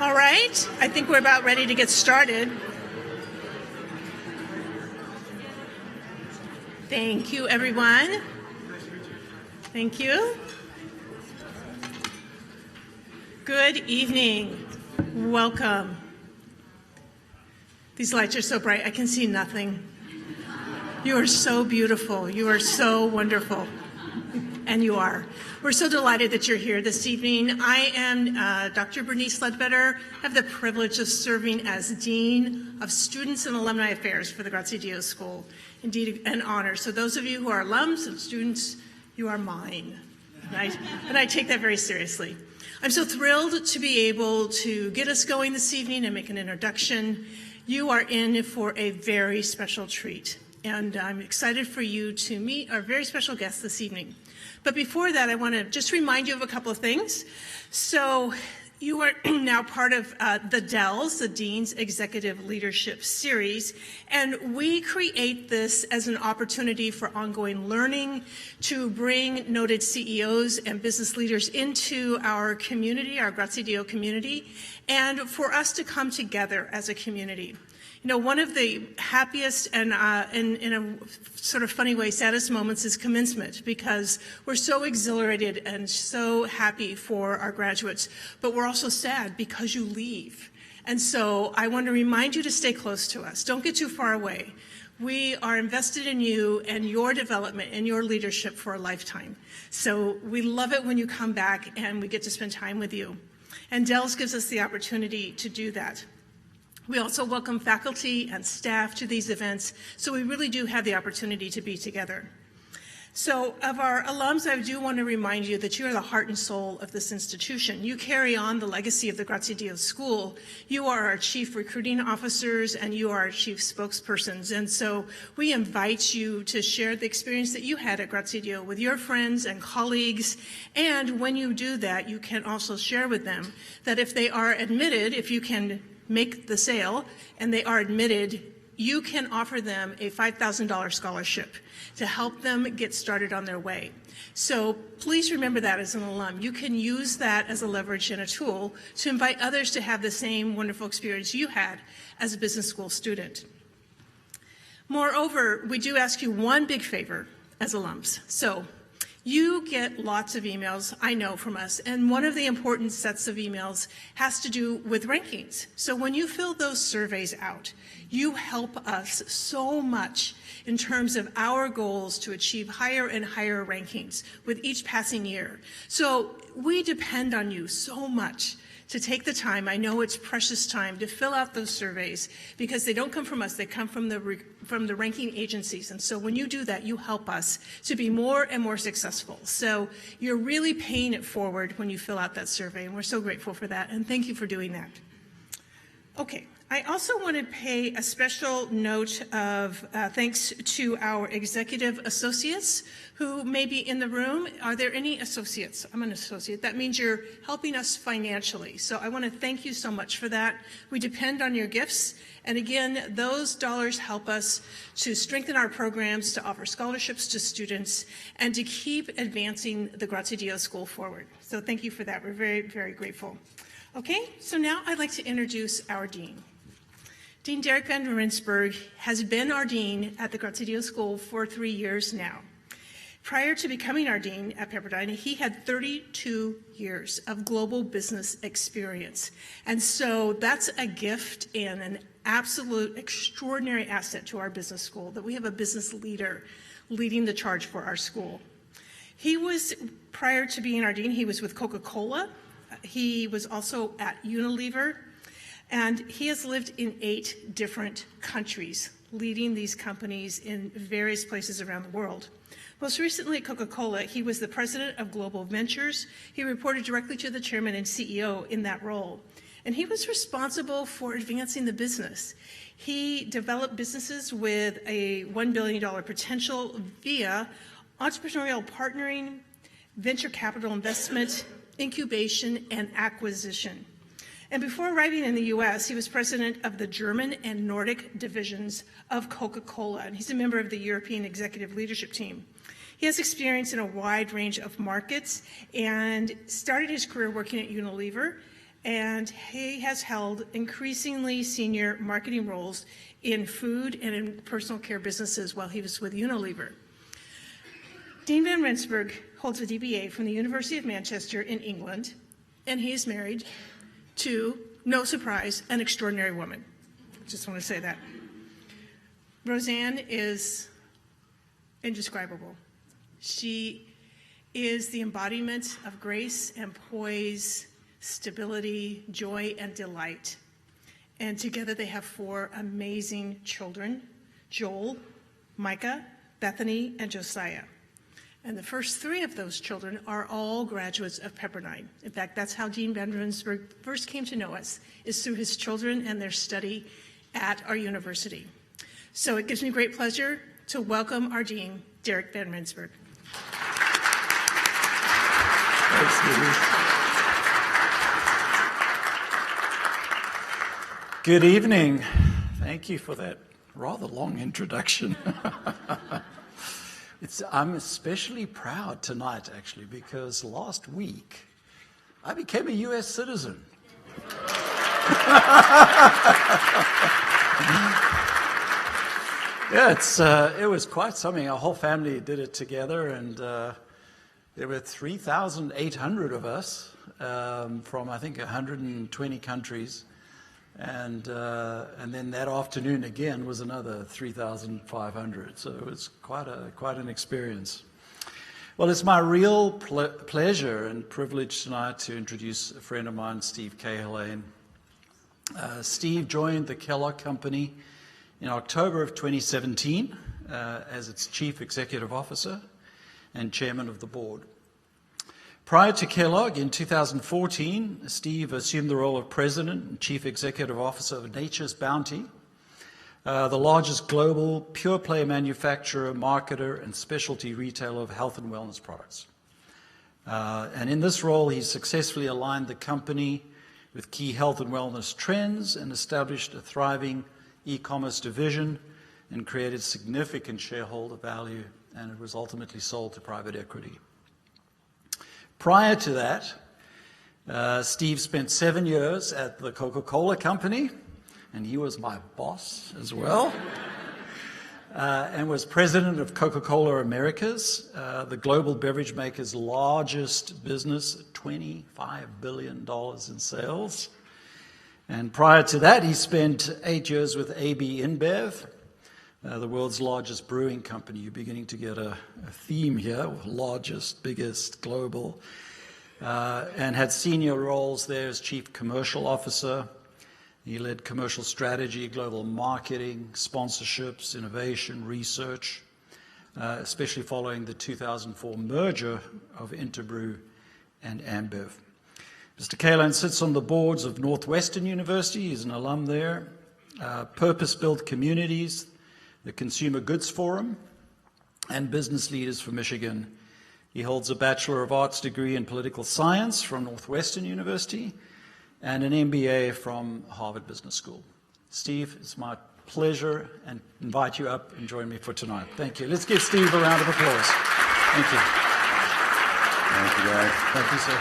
All right, I think we're about ready to get started. Thank you, everyone. Thank you. Good evening. Welcome. These lights are so bright, I can see nothing. You are so beautiful. You are so wonderful. And you are. We're so delighted that you're here this evening. I am Dr. Bernice Ledbetter. I have the privilege of serving as Dean of Students and Alumni Affairs for the Graziadio School. Indeed, an honor. So those of you who are alums and students, you are mine. And I take that very seriously. I'm so thrilled to be able to get us going this evening and make an introduction. You are in for a very special treat. And I'm excited for you to meet our very special guest this evening. But before that, I want to just remind you of a couple of things. So you are now part of the DELS, the Dean's Executive Leadership Series, and we create this as an opportunity for ongoing learning to bring noted CEOs and business leaders into our community, our Graziadio community, and for us to come together as a community. You know, one of the happiest and in a sort of funny way, saddest moments is commencement, because we're so exhilarated and so happy for our graduates, but we're also sad because you leave. And so I want to remind you to stay close to us. Don't get too far away. We are invested in you and your development and your leadership for a lifetime. So we love it when you come back and we get to spend time with you. And DELS gives us the opportunity to do that. We also welcome faculty and staff to these events, so we really do have the opportunity to be together. So of our alums, I do want to remind you that you are the heart and soul of this institution. You carry on the legacy of the Graziadio School. You are our chief recruiting officers and you are our chief spokespersons. And so we invite you to share the experience that you had at Graziadio with your friends and colleagues. And when you do that, you can also share with them that if they are admitted, if you can make the sale and they are admitted, you can offer them a $5,000 scholarship to help them get started on their way. So please remember that as an alum. You can use that as a leverage and a tool to invite others to have the same wonderful experience you had as a business school student. Moreover, we do ask you one big favor as alums. So you get lots of emails, I know, from us, and one of the important sets of emails has to do with rankings. So when you fill those surveys out, you help us so much in terms of our goals to achieve higher and higher rankings with each passing year. So we depend on you so much to take the time, I know it's precious time, to fill out those surveys, because they don't come from us, they come from the ranking agencies. And so when you do that, you help us to be more and more successful. So you're really paying it forward when you fill out that survey, and we're so grateful for that, and thank you for doing that. Okay. I also want to pay a special note of thanks to our executive associates who may be in the room. Are there any associates? I'm an associate. That means you're helping us financially. So I want to thank you so much for that. We depend on your gifts. And again, those dollars help us to strengthen our programs, to offer scholarships to students, and to keep advancing the Graziadio School forward. So thank you for that. We're very, very grateful. Okay, so now I'd like to introduce our dean. Dean Deryck van Rensburg has been our dean at the Graziadio School for 3 years now. Prior to becoming our dean at Pepperdine, he had 32 years of global business experience. And so that's a gift and an absolute extraordinary asset to our business school, that we have a business leader leading the charge for our school. He was, prior to being our dean, he was with Coca-Cola. He was also at Unilever. And he has lived in 8 different countries, leading these companies in various places around the world. Most recently at Coca-Cola, he was the president of Global Ventures. He reported directly to the chairman and CEO in that role. And he was responsible for advancing the business. He developed businesses with a $1 billion potential via entrepreneurial partnering, venture capital investment, incubation, and acquisition. And before arriving in the U.S., he was president of the German and Nordic divisions of Coca-Cola, and he's a member of the European Executive Leadership Team. He has experience in a wide range of markets and started his career working at Unilever, and he has held increasingly senior marketing roles in food and in personal care businesses while he was with Unilever. Dean Van Rensburg holds a DBA from the University of Manchester in England, and he is married to, no surprise, an extraordinary woman. Just want to say that. Roseanne is indescribable. She is the embodiment of grace and poise, stability, joy, and delight. And together they have 4 amazing children, Joel, Micah, Bethany, and Josiah. And the first 3 of those children are all graduates of Pepperdine. In fact, that's how Dean Van Rensburg first came to know us, is through his children and their study at our university. So it gives me great pleasure to welcome our Dean, Deryck Van Rensburg. Thanks, Stevie. Good evening. Thank you for that rather long introduction. I'm especially proud tonight, actually, because last week I became a U.S. citizen. Yeah, it was quite something. Our whole family did it together, and there were 3,800 of us from, I think, 120 countries. And then that afternoon again was another 3,500. So it was quite an experience. Well, it's my real pleasure and privilege tonight to introduce a friend of mine, Steve Cahillane. Steve joined the Kellogg Company in October of 2017 as its Chief Executive Officer and Chairman of the Board. Prior to Kellogg, in 2014, Steve assumed the role of President and Chief Executive Officer of Nature's Bounty, the largest global pure-play manufacturer, marketer, and specialty retailer of health and wellness products. And in this role, he successfully aligned the company with key health and wellness trends and established a thriving e-commerce division and created significant shareholder value, and it was ultimately sold to private equity. Prior to that, Steve spent 7 years at the Coca-Cola Company, and he was my boss as well, and was president of Coca-Cola Americas, the global beverage maker's largest business, $25 billion in sales. And prior to that, he spent 8 years with AB InBev, the world's largest brewing company. You're beginning to get a theme here, largest, biggest, global, and had senior roles there as Chief Commercial Officer. He led commercial strategy, global marketing, sponsorships, innovation, research, especially following the 2004 merger of Interbrew and AmBev. Mr. Cahillane sits on the boards of Northwestern University. He's an alum there. Purpose-Built Communities, the Consumer Goods Forum, and Business Leaders for Michigan. He holds a Bachelor of Arts degree in Political Science from Northwestern University and an MBA from Harvard Business School. Steve, it's my pleasure and invite you up and join me for tonight. Thank you. Let's give Steve a round of applause. Thank you. Thank you, guys. Thank you, sir.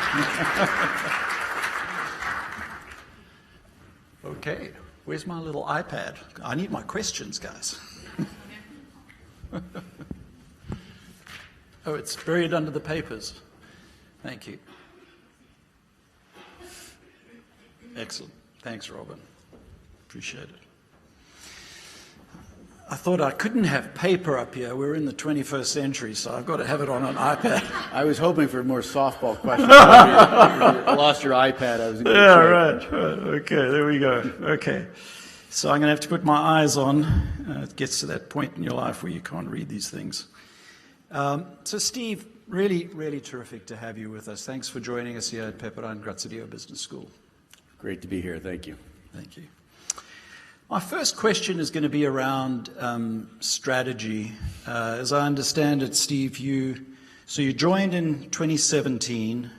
Okay, where's my little iPad? I need my questions, guys. Oh, it's buried under the papers. Thank you. Excellent. Thanks, Robin. Appreciate it. I thought I couldn't have paper up here. We're in the 21st century, so I've got to have it on an iPad. I was hoping for more softball questions. I lost your iPad. I was in good shape. Right. Okay, there we go. Okay. So I'm going to have to put my eyes on. It gets to that point in your life where you can't read these things. So Steve, really, really terrific to have you with us. Thanks for joining us here at Pepperdine Graziadio Business School. Great to be here. Thank you. Thank you. My first question is going to be around strategy. As I understand it, Steve, you joined in 2017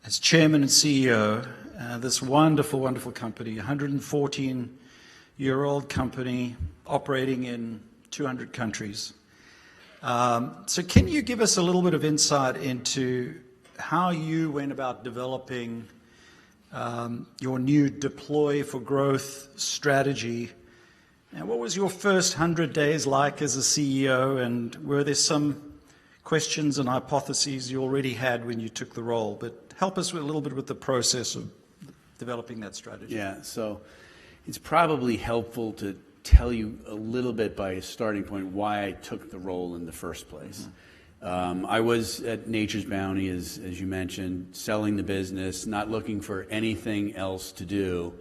as chairman and CEO. This wonderful, wonderful company, 114-year-old company operating in 200 countries. So can you give us a little bit of insight into how you went about developing your new Deploy for Growth strategy. And what was your first 100 days like as a CEO, and were there some questions and hypotheses you already had when you took the role? But help us with a little bit with the process of developing that strategy. Yeah, so it's probably helpful to tell you a little bit by a starting point why I took the role in the first place. I was at Nature's Bounty, as you mentioned, selling the business, not looking for anything else to do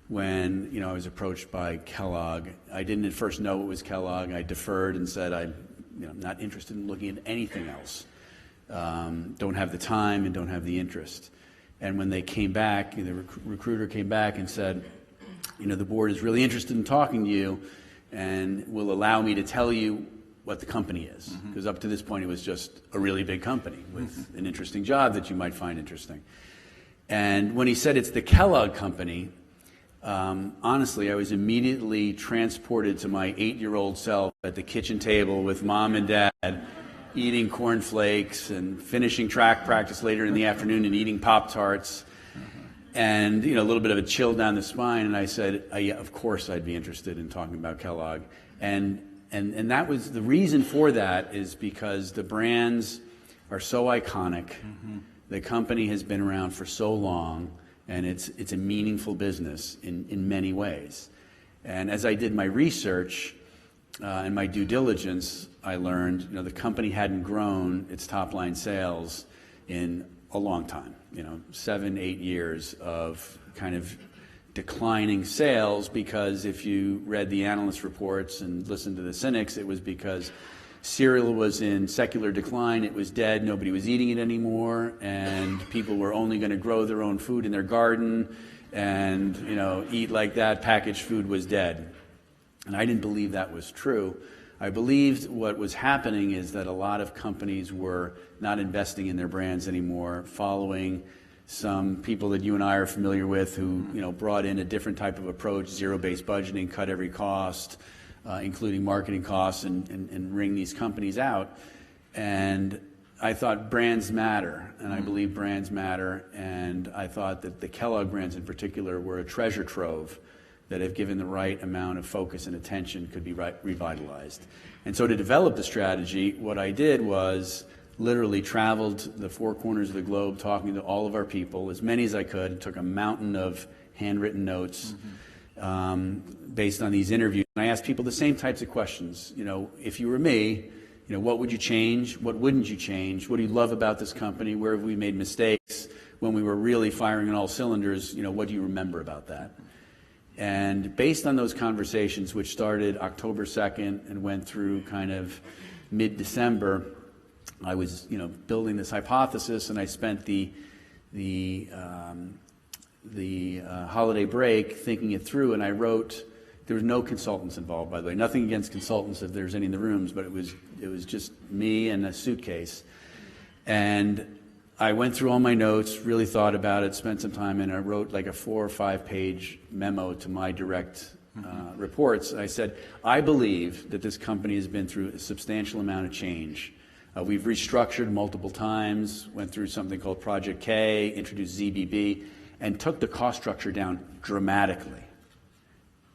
when I was approached by Kellogg. I didn't at first know it was Kellogg. I deferred and said I'm not interested in looking at anything else. Don't have the time and don't have the interest. And when they came back, the recruiter came back and said, the board is really interested in talking to you and will allow me to tell you what the company is. Because up to this point, it was just a really big company with an interesting job that you might find interesting. And when he said it's the Kellogg Company, honestly, I was immediately transported to my 8-year-old self at the kitchen table with mom and dad, eating cornflakes and finishing track practice later in the afternoon and eating Pop-Tarts. And, a little bit of a chill down the spine. And I said, yeah, of course I'd be interested in talking about Kellogg. And that was the reason for that is because the brands are so iconic. The company has been around for so long, and it's a meaningful business in many ways. And as I did my research and my due diligence, I learned the company hadn't grown its top-line sales in a long time. 7, 8 years of kind of declining sales, because if you read the analyst reports and listened to the cynics, it was because cereal was in secular decline, it was dead, nobody was eating it anymore, and people were only going to grow their own food in their garden and eat like that. Packaged food was dead. And I didn't believe that was true. I believed what was happening is that a lot of companies were not investing in their brands anymore, following some people that you and I are familiar with who brought in a different type of approach, zero-based budgeting, cut every cost, including marketing costs, and wring these companies out. And I thought brands matter, and I believe brands matter, and I thought that the Kellogg brands in particular were a treasure trove that, if given the right amount of focus and attention, could be revitalized. And so to develop the strategy, what I did was literally traveled the 4 corners of the globe talking to all of our people, as many as I could, took a mountain of handwritten notes based on these interviews. And I asked people the same types of questions. If you were me, what would you change? What wouldn't you change? What do you love about this company? Where have we made mistakes? When we were really firing on all cylinders, what do you remember about that? And based on those conversations, which started October 2nd and went through kind of mid-December, I was, building this hypothesis, and I spent the holiday break thinking it through, and I wrote. There was no consultants involved, by the way. Nothing against consultants if there's any in the rooms, but it was just me and a suitcase. And I went through all my notes, really thought about it, spent some time, and I wrote like a 4 or 5 page memo to my direct reports. I said, I believe that this company has been through a substantial amount of change. We've restructured multiple times, went through something called Project K, introduced ZBB, and took the cost structure down dramatically,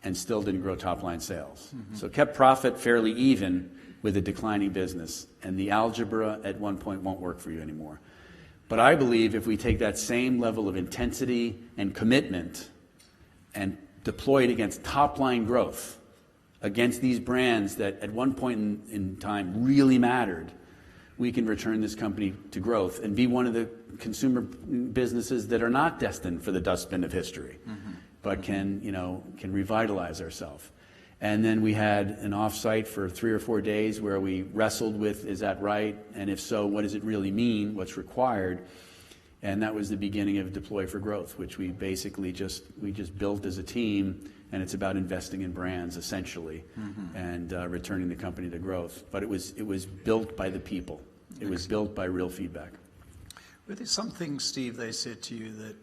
and still didn't grow top-line sales. So kept profit fairly even with a declining business, and the algebra at one point won't work for you anymore. But I believe if we take that same level of intensity and commitment and deploy it against top-line growth, against these brands that at one point in time really mattered, we can return this company to growth and be one of the consumer businesses that are not destined for the dustbin of history, but can revitalize ourselves. And then we had an offsite for 3 or 4 days where we wrestled with, is that right? And if so, what does it really mean? What's required? And that was the beginning of Deploy for Growth, which we basically just built as a team. And it's about investing in brands, essentially, and returning the company to growth. But it was built by the people. It was built by real feedback. Were there some things, Steve, they said to you that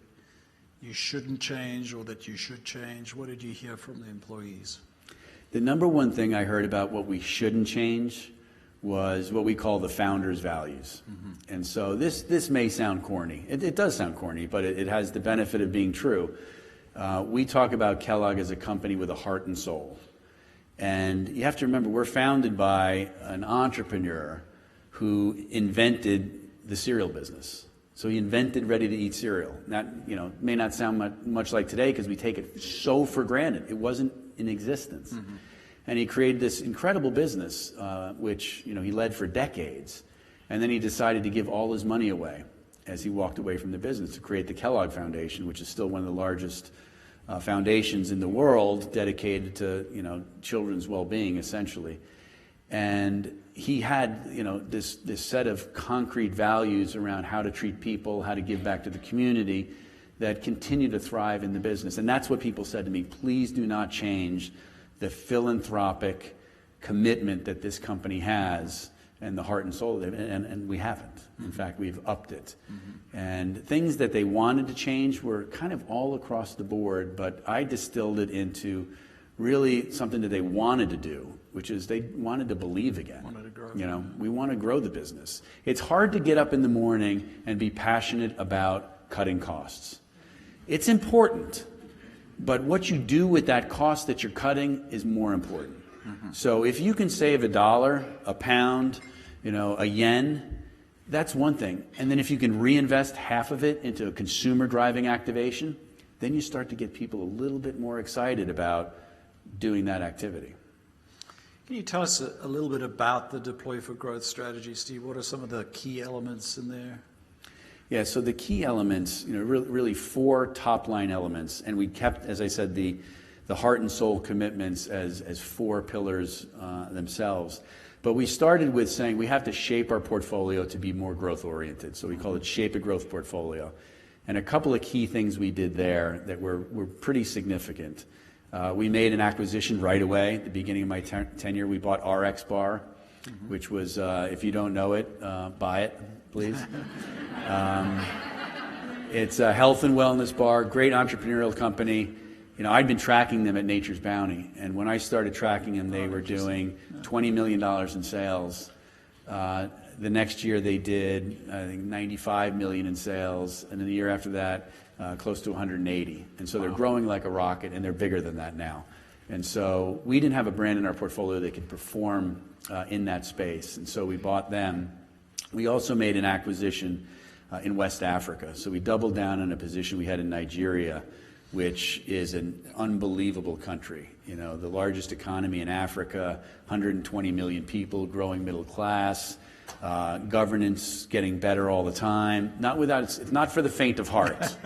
you shouldn't change or that you should change? What did you hear from the employees? The number one thing I heard about what we shouldn't change was what we call the founder's values. And so this may sound corny. It does sound corny, but it has the benefit of being true. We talk about Kellogg as a company with a heart and soul. And you have to remember, we're founded by an entrepreneur who invented the cereal business. So he invented ready-to-eat cereal. That, may not sound much like today because we take it so for granted. It wasn't in existence. And he created this incredible business, which he led for decades. And then he decided to give all his money away as he walked away from the business to create the Kellogg Foundation, which is still one of the largest foundations in the world dedicated to children's well-being, essentially. And he had this set of concrete values around how to treat people, how to give back to the community that continue to thrive in the business. And that's what people said to me: please do not change the philanthropic commitment that this company has and the heart and soul of it. And we haven't. In fact, we've upped it. And things that they wanted to change were kind of all across the board, but I distilled it into really something that they wanted to do, which is they wanted to believe again. Wanted to grow. We want to grow the business. It's hard to get up in the morning and be passionate about cutting costs. It's important, but what you do with that cost that you're cutting is more important. So if you can save $1, a pound, a yen, that's one thing. And then if you can reinvest half of it into a consumer driving activation, then you start to get people a little bit more excited about doing that activity. Can you tell us a little bit about the Deploy for Growth strategy, Steve? What are some of the key elements in there? Yeah, so the key elements, really 4 top-line elements, and we kept, as I said, the heart and soul commitments as 4 pillars themselves. But we started with saying we have to shape our portfolio to be more growth-oriented. So we call it Shape a Growth Portfolio. And a couple of key things we did there that were pretty significant. We made an acquisition right away. At the beginning of my tenure, we bought RX Bar, which was, if you don't know it, buy it, please. It's a health and wellness bar, great entrepreneurial company. I'd been tracking them at Nature's Bounty, and when I started tracking them, they were doing $20 million in sales. The next year, they did, I think, $95 million in sales, and then the year after that, close to 180. And so they're growing like a rocket, and they're bigger than that now. And so we didn't have a brand in our portfolio that could perform in that space, and so we bought them. We also made an acquisition in West Africa. So we doubled down on a position we had in Nigeria, which is an unbelievable country. The largest economy in Africa, 120 million people, growing middle class, governance getting better all the time. It's not for the faint of heart,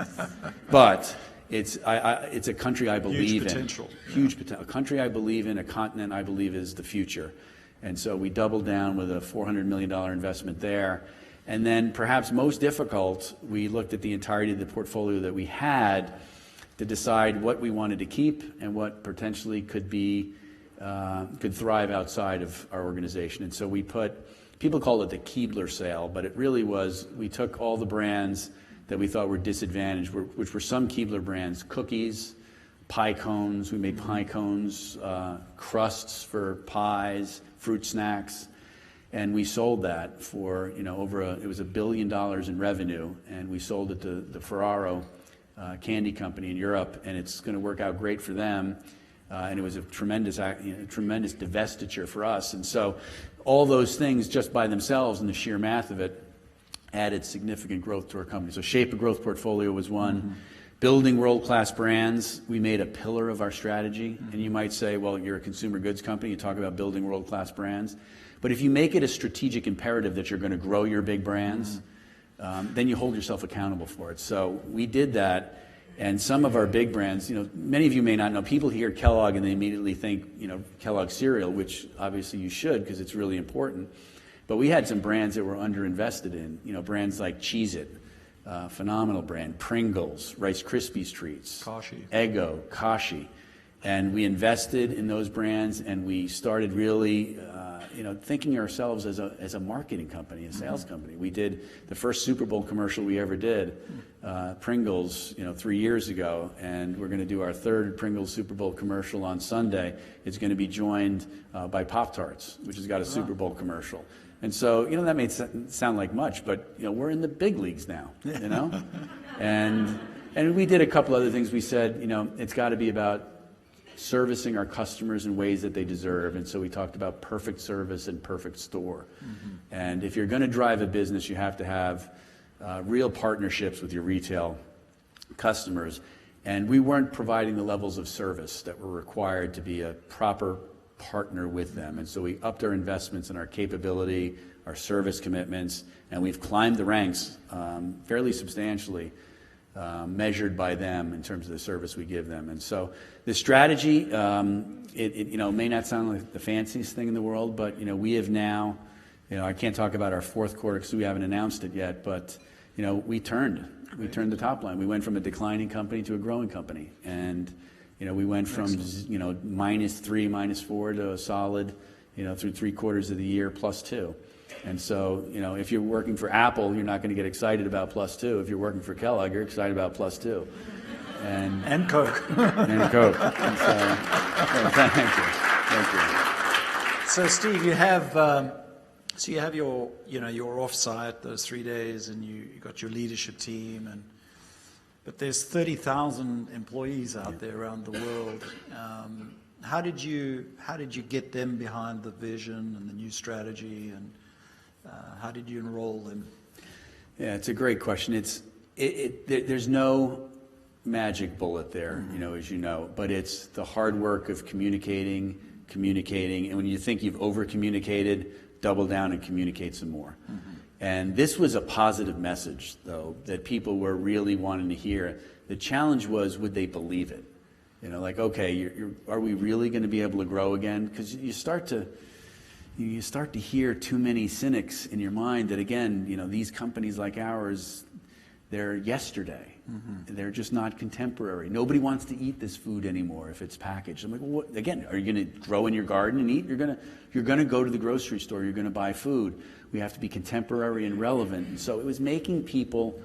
but it's a country I believe in. Huge potential. A country I believe in, a continent I believe is the future. And so we doubled down with a $400 million investment there. And then perhaps most difficult, we looked at the entirety of the portfolio that we had to decide what we wanted to keep and what potentially could thrive outside of our organization. And so people call it the Keebler sale, but it really was, we took all the brands that we thought were disadvantaged, which were some Keebler brands: cookies, pie cones. We made pie cones, crusts for pies, fruit snacks. And we sold that for, it was $1 billion in revenue, and we sold it to the Ferraro candy company in Europe, and it's going to work out great for them. And it was a tremendous divestiture for us. And so all those things just by themselves and the sheer math of it added significant growth to our company. So Shape a Growth Portfolio was one. Building world-class brands, we made a pillar of our strategy. And you might say, well, you're a consumer goods company, you talk about building world-class brands. But if you make it a strategic imperative that you're going to grow your big brands, then you hold yourself accountable for it. So we did that, and some of our big brands, many of you may not know, people hear Kellogg and they immediately think, Kellogg cereal, which obviously you should because it's really important. But we had some brands that were underinvested in, brands like Cheez-It, phenomenal brand, Pringles, Rice Krispies Treats, Kashi. Eggo, Kashi. And we invested in those brands, and we started really thinking of ourselves as a marketing company, a sales company. We did the first Super Bowl commercial we ever did, Pringles, 3 years ago, and we're going to do our third Pringles Super Bowl commercial on Sunday. It's going to be joined by Pop-Tarts, which has got a Super Bowl commercial. And so, that may sound like much, but we're in the big leagues now, and we did a couple other things. We said, it's got to be about servicing our customers in ways that they deserve, and so we talked about perfect service and perfect store. And if you're going to drive a business, you have to have real partnerships with your retail customers, and we weren't providing the levels of service that were required to be a proper partner with them. And so we upped our investments in our capability, our service commitments, and we've climbed the ranks fairly substantially, measured by them in terms of the service we give them. And so the strategy, it may not sound like the fanciest thing in the world, but we have now, I can't talk about our fourth quarter because we haven't announced it yet, but we turned the top line. We went from a declining company to a growing company, and we went from -3, -4 to a solid, through 3 quarters of the year +2. And so, if you're working for Apple, you're not going to get excited about +2. If you're working for Kellogg, you're excited about +2. And Coke. And Coke. And so, thank you. So, Steve, you have your your offsite those 3 days, and you got your leadership team, but there's 30,000 employees out there around the world. How did you get them behind the vision and the new strategy, and how did you enroll them? Yeah, it's a great question. There's no magic bullet there, as you know, but it's the hard work of communicating, and when you think you've over-communicated, double down and communicate some more. And this was a positive message, though, that people were really wanting to hear. The challenge was, would they believe it? Okay, are we really going to be able to grow again? Because you start to hear too many cynics in your mind that, again, these companies like ours, they're yesterday. They're just not contemporary. Nobody wants to eat this food anymore if it's packaged. I'm like, well, again, are you going to grow in your garden and eat? You're going to go to the grocery store. You're going to buy food. We have to be contemporary and relevant. And so it was making people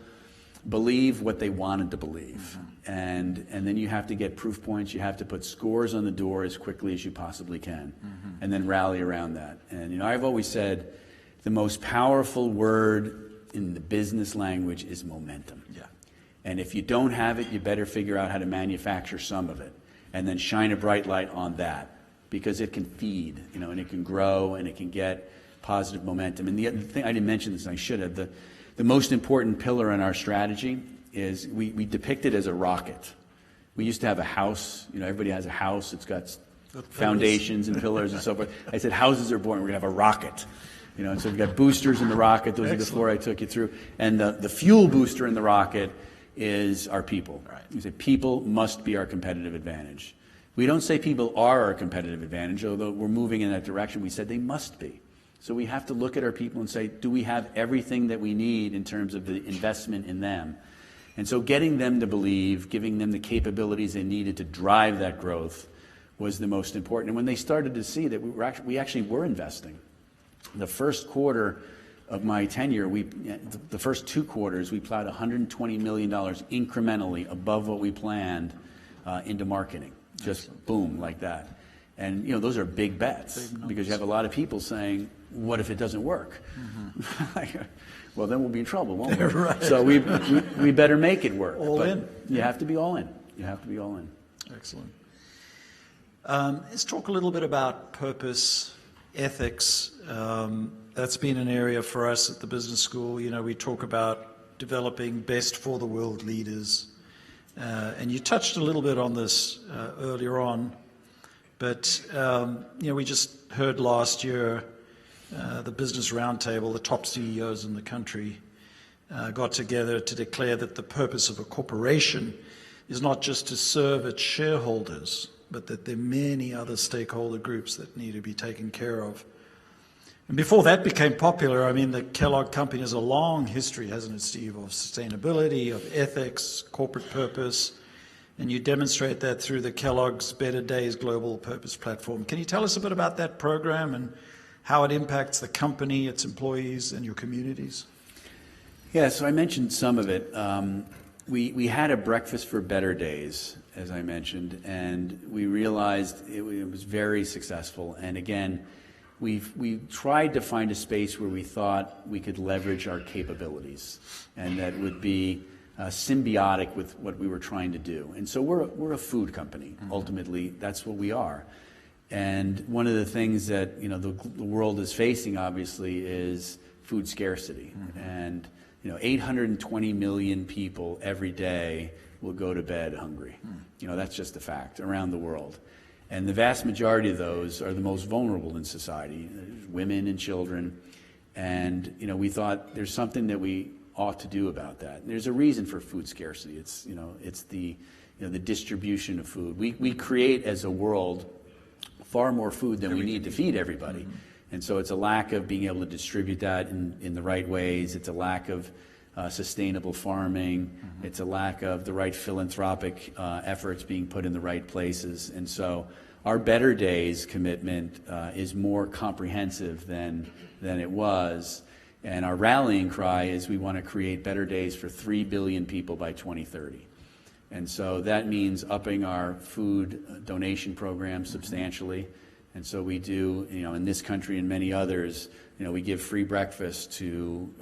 believe what they wanted to believe. And then you have to get proof points. You have to put scores on the door as quickly as you possibly can, and then rally around that. And I've always said the most powerful word in the business language is momentum. Yeah. And if you don't have it, you better figure out how to manufacture some of it, and then shine a bright light on that, because it can feed, and it can grow, and it can get positive momentum. And the other thing, I didn't mention this, and I should have, the most important pillar in our strategy is we depict it as a rocket. We used to have a house, everybody has a house, it's got foundations and pillars and so forth. I said, houses are boring, we're going to have a rocket. And so we've got boosters in the rocket, those are the 4 I took you through. And the fuel booster in the rocket is our people. Right. We say people must be our competitive advantage. We don't say people are our competitive advantage, although we're moving in that direction. We said they must be. So we have to look at our people and say, do we have everything that we need in terms of the investment in them? And so getting them to believe, giving them the capabilities they needed to drive that growth was the most important. And when they started to see that we actually were investing. The first quarter of my tenure, the first 2 quarters, we plowed $120 million incrementally above what we planned into marketing. Just boom, like that. And those are big bets, because you have a lot of people saying, what if it doesn't work? Well, then we'll be in trouble, won't we? Right. So we better make it work. All in. You have to be all in. You have to be all in. Excellent. Let's talk a little bit about purpose, ethics. That's been an area for us at the business school. We talk about developing best for the world leaders. And you touched a little bit on this earlier on. But, we just heard last year the Business Roundtable, the top CEOs in the country, got together to declare that the purpose of a corporation is not just to serve its shareholders, but that there are many other stakeholder groups that need to be taken care of. And before that became popular, the Kellogg Company has a long history, hasn't it, Steve, of sustainability, of ethics, corporate purpose, and you demonstrate that through the Kellogg's Better Days Global Purpose Platform. Can you tell us a bit about that program and how it impacts the company, its employees, and your communities? Yeah, so I mentioned some of it. we had a breakfast for better days, as I mentioned, and we realized it was very successful. And again, we tried to find a space where we thought we could leverage our capabilities, and that would be symbiotic with what we were trying to do. And so we're a food company. Ultimately, that's what we are. And one of the things that the world is facing, obviously, is food scarcity. And 820 million people every day will go to bed hungry. That's just a fact around the world. And the vast majority of those are the most vulnerable in society, women and children. And we thought there's something that we ought to do about that. And there's a reason for food scarcity. It's the the distribution of food. We create as a world far more food than we need to feed everybody. And so it's a lack of being able to distribute that in the right ways. It's a lack of sustainable farming. It's a lack of the right philanthropic efforts being put in the right places. And so our Better Days commitment is more comprehensive than it was. And our rallying cry is we want to create better days for 3 billion people by 2030. And so that means upping our food donation program substantially. And so we do, in this country and many others, we give free breakfast to,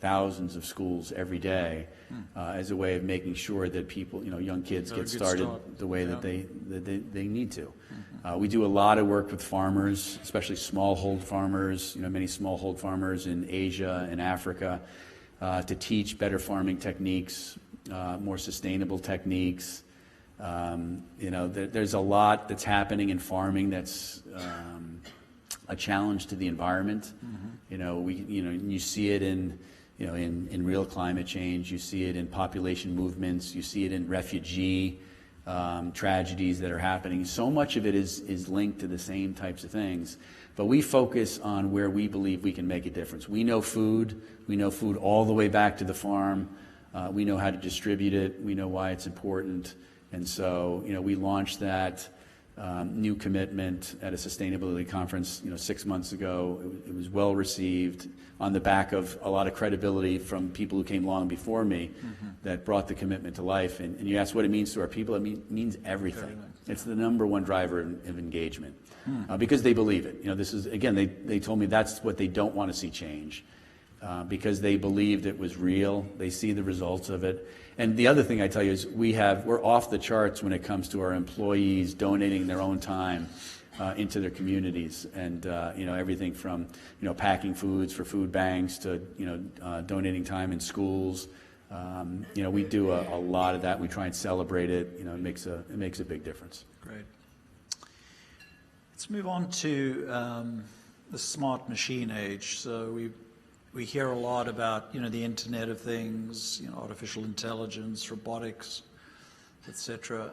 thousands of schools every day as a way of making sure that people, young kids get started the way that they need to. We do a lot of work with farmers, especially smallhold farmers, many smallhold farmers in Asia and Africa, to teach better farming techniques, more sustainable techniques. There's a lot that's happening in farming that's a challenge to the environment. You see it in real climate change. You see it in population movements. You see it in refugee tragedies that are happening. So much of it is linked to the same types of things. But we focus on where we believe we can make a difference. We know food. We know food all the way back to the farm. We know how to distribute it. We know why it's important. And so, we launched that new commitment at a sustainability conference, 6 months ago. It was well received on the back of a lot of credibility from people who came along before me that brought the commitment to life. And you ask what it means to our people. It means everything. It's the number one driver of engagement because they believe it. This is, again, they told me that's what they don't want to see change. Because they believed it was real. They see the results of it. And the other thing I tell you is we're off the charts when it comes to our employees donating their own time into their communities. And, everything from, packing foods for food banks to, donating time in schools. We do a lot of that. We try and celebrate it. It makes a big difference. Great. Let's move on to the smart machine age. So we hear a lot about, the Internet of Things, artificial intelligence, robotics, etc.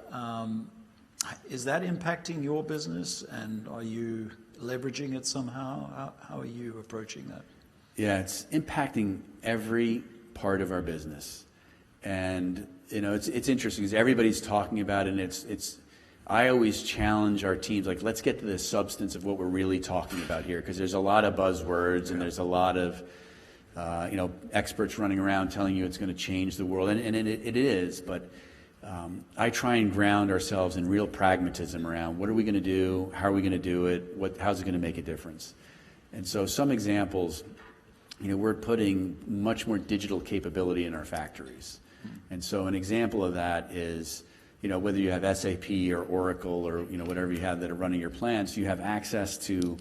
Is that impacting your business, and are you leveraging it somehow? How are you approaching that? Yeah, it's impacting every part of our business, and it's interesting because everybody's talking about it, and it's. I always challenge our teams, like, let's get to the substance of what we're really talking about here, because there's a lot of buzzwords and there's a lot of experts running around telling you it's going to change the world, and it is, but I try and ground ourselves in real pragmatism around what are we going to do, how are we going to do it, how's it going to make a difference. And so some examples, we're putting much more digital capability in our factories. And so an example of that is, whether you have SAP or Oracle or whatever you have that are running your plants, you have access to,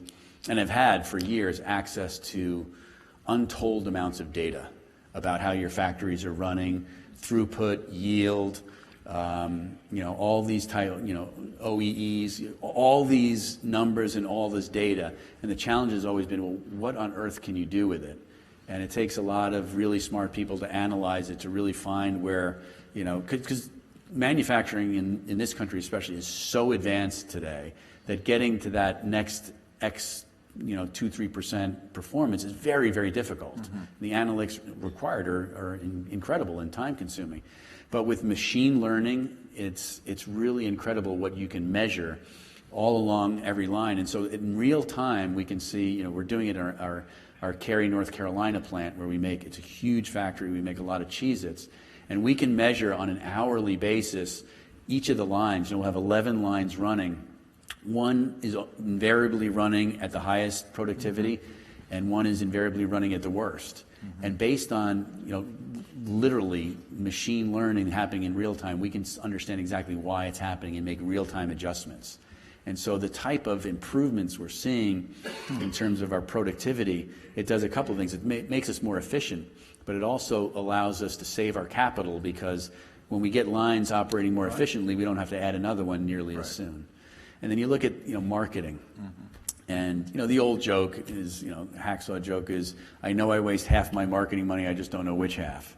and have had for years, access to untold amounts of data about how your factories are running, throughput, yield, all these OEEs, all these numbers and all this data. And the challenge has always been, well, what on earth can you do with it? And it takes a lot of really smart people to analyze it, to really find where, because manufacturing in this country especially is so advanced today that getting to that next X 2-3% performance is very, very difficult. The analytics required are incredible and time consuming. But with machine learning, it's really incredible what you can measure all along every line. And so in real time, we can see, we're doing it in our Cary, North Carolina plant where it's a huge factory. We make a lot of Cheez-Its. And we can measure on an hourly basis each of the lines. We'll have 11 lines running. One is invariably running at the highest productivity, and one is invariably running at the worst. And based on, literally machine learning happening in real time, we can understand exactly why it's happening and make real-time adjustments. And so the type of improvements we're seeing in terms of our productivity, it does a couple of things. It makes us more efficient, but it also allows us to save our capital, because when we get lines operating more efficiently, we don't have to add another one nearly as soon. And then you look at marketing. And the old joke is, hacksaw joke is, I know I waste half my marketing money, I just don't know which half.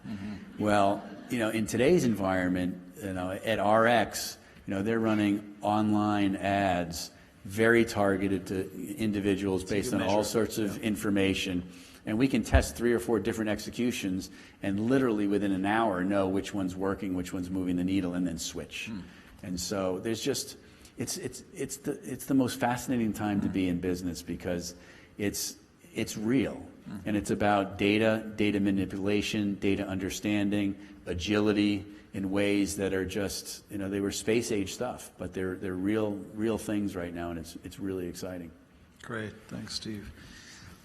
Well, in today's environment, at RX, they're running online ads very targeted to individuals based on all sorts of information. And we can test 3 or 4 different executions and literally within an hour know which one's working, which one's moving the needle, and then switch. And so there's just, it's the most fascinating time to be in business, because it's real. And it's about data manipulation, data understanding, agility, in ways that are just, they were space age stuff, but they're real things right now, and it's really exciting. Great, thanks, Steve.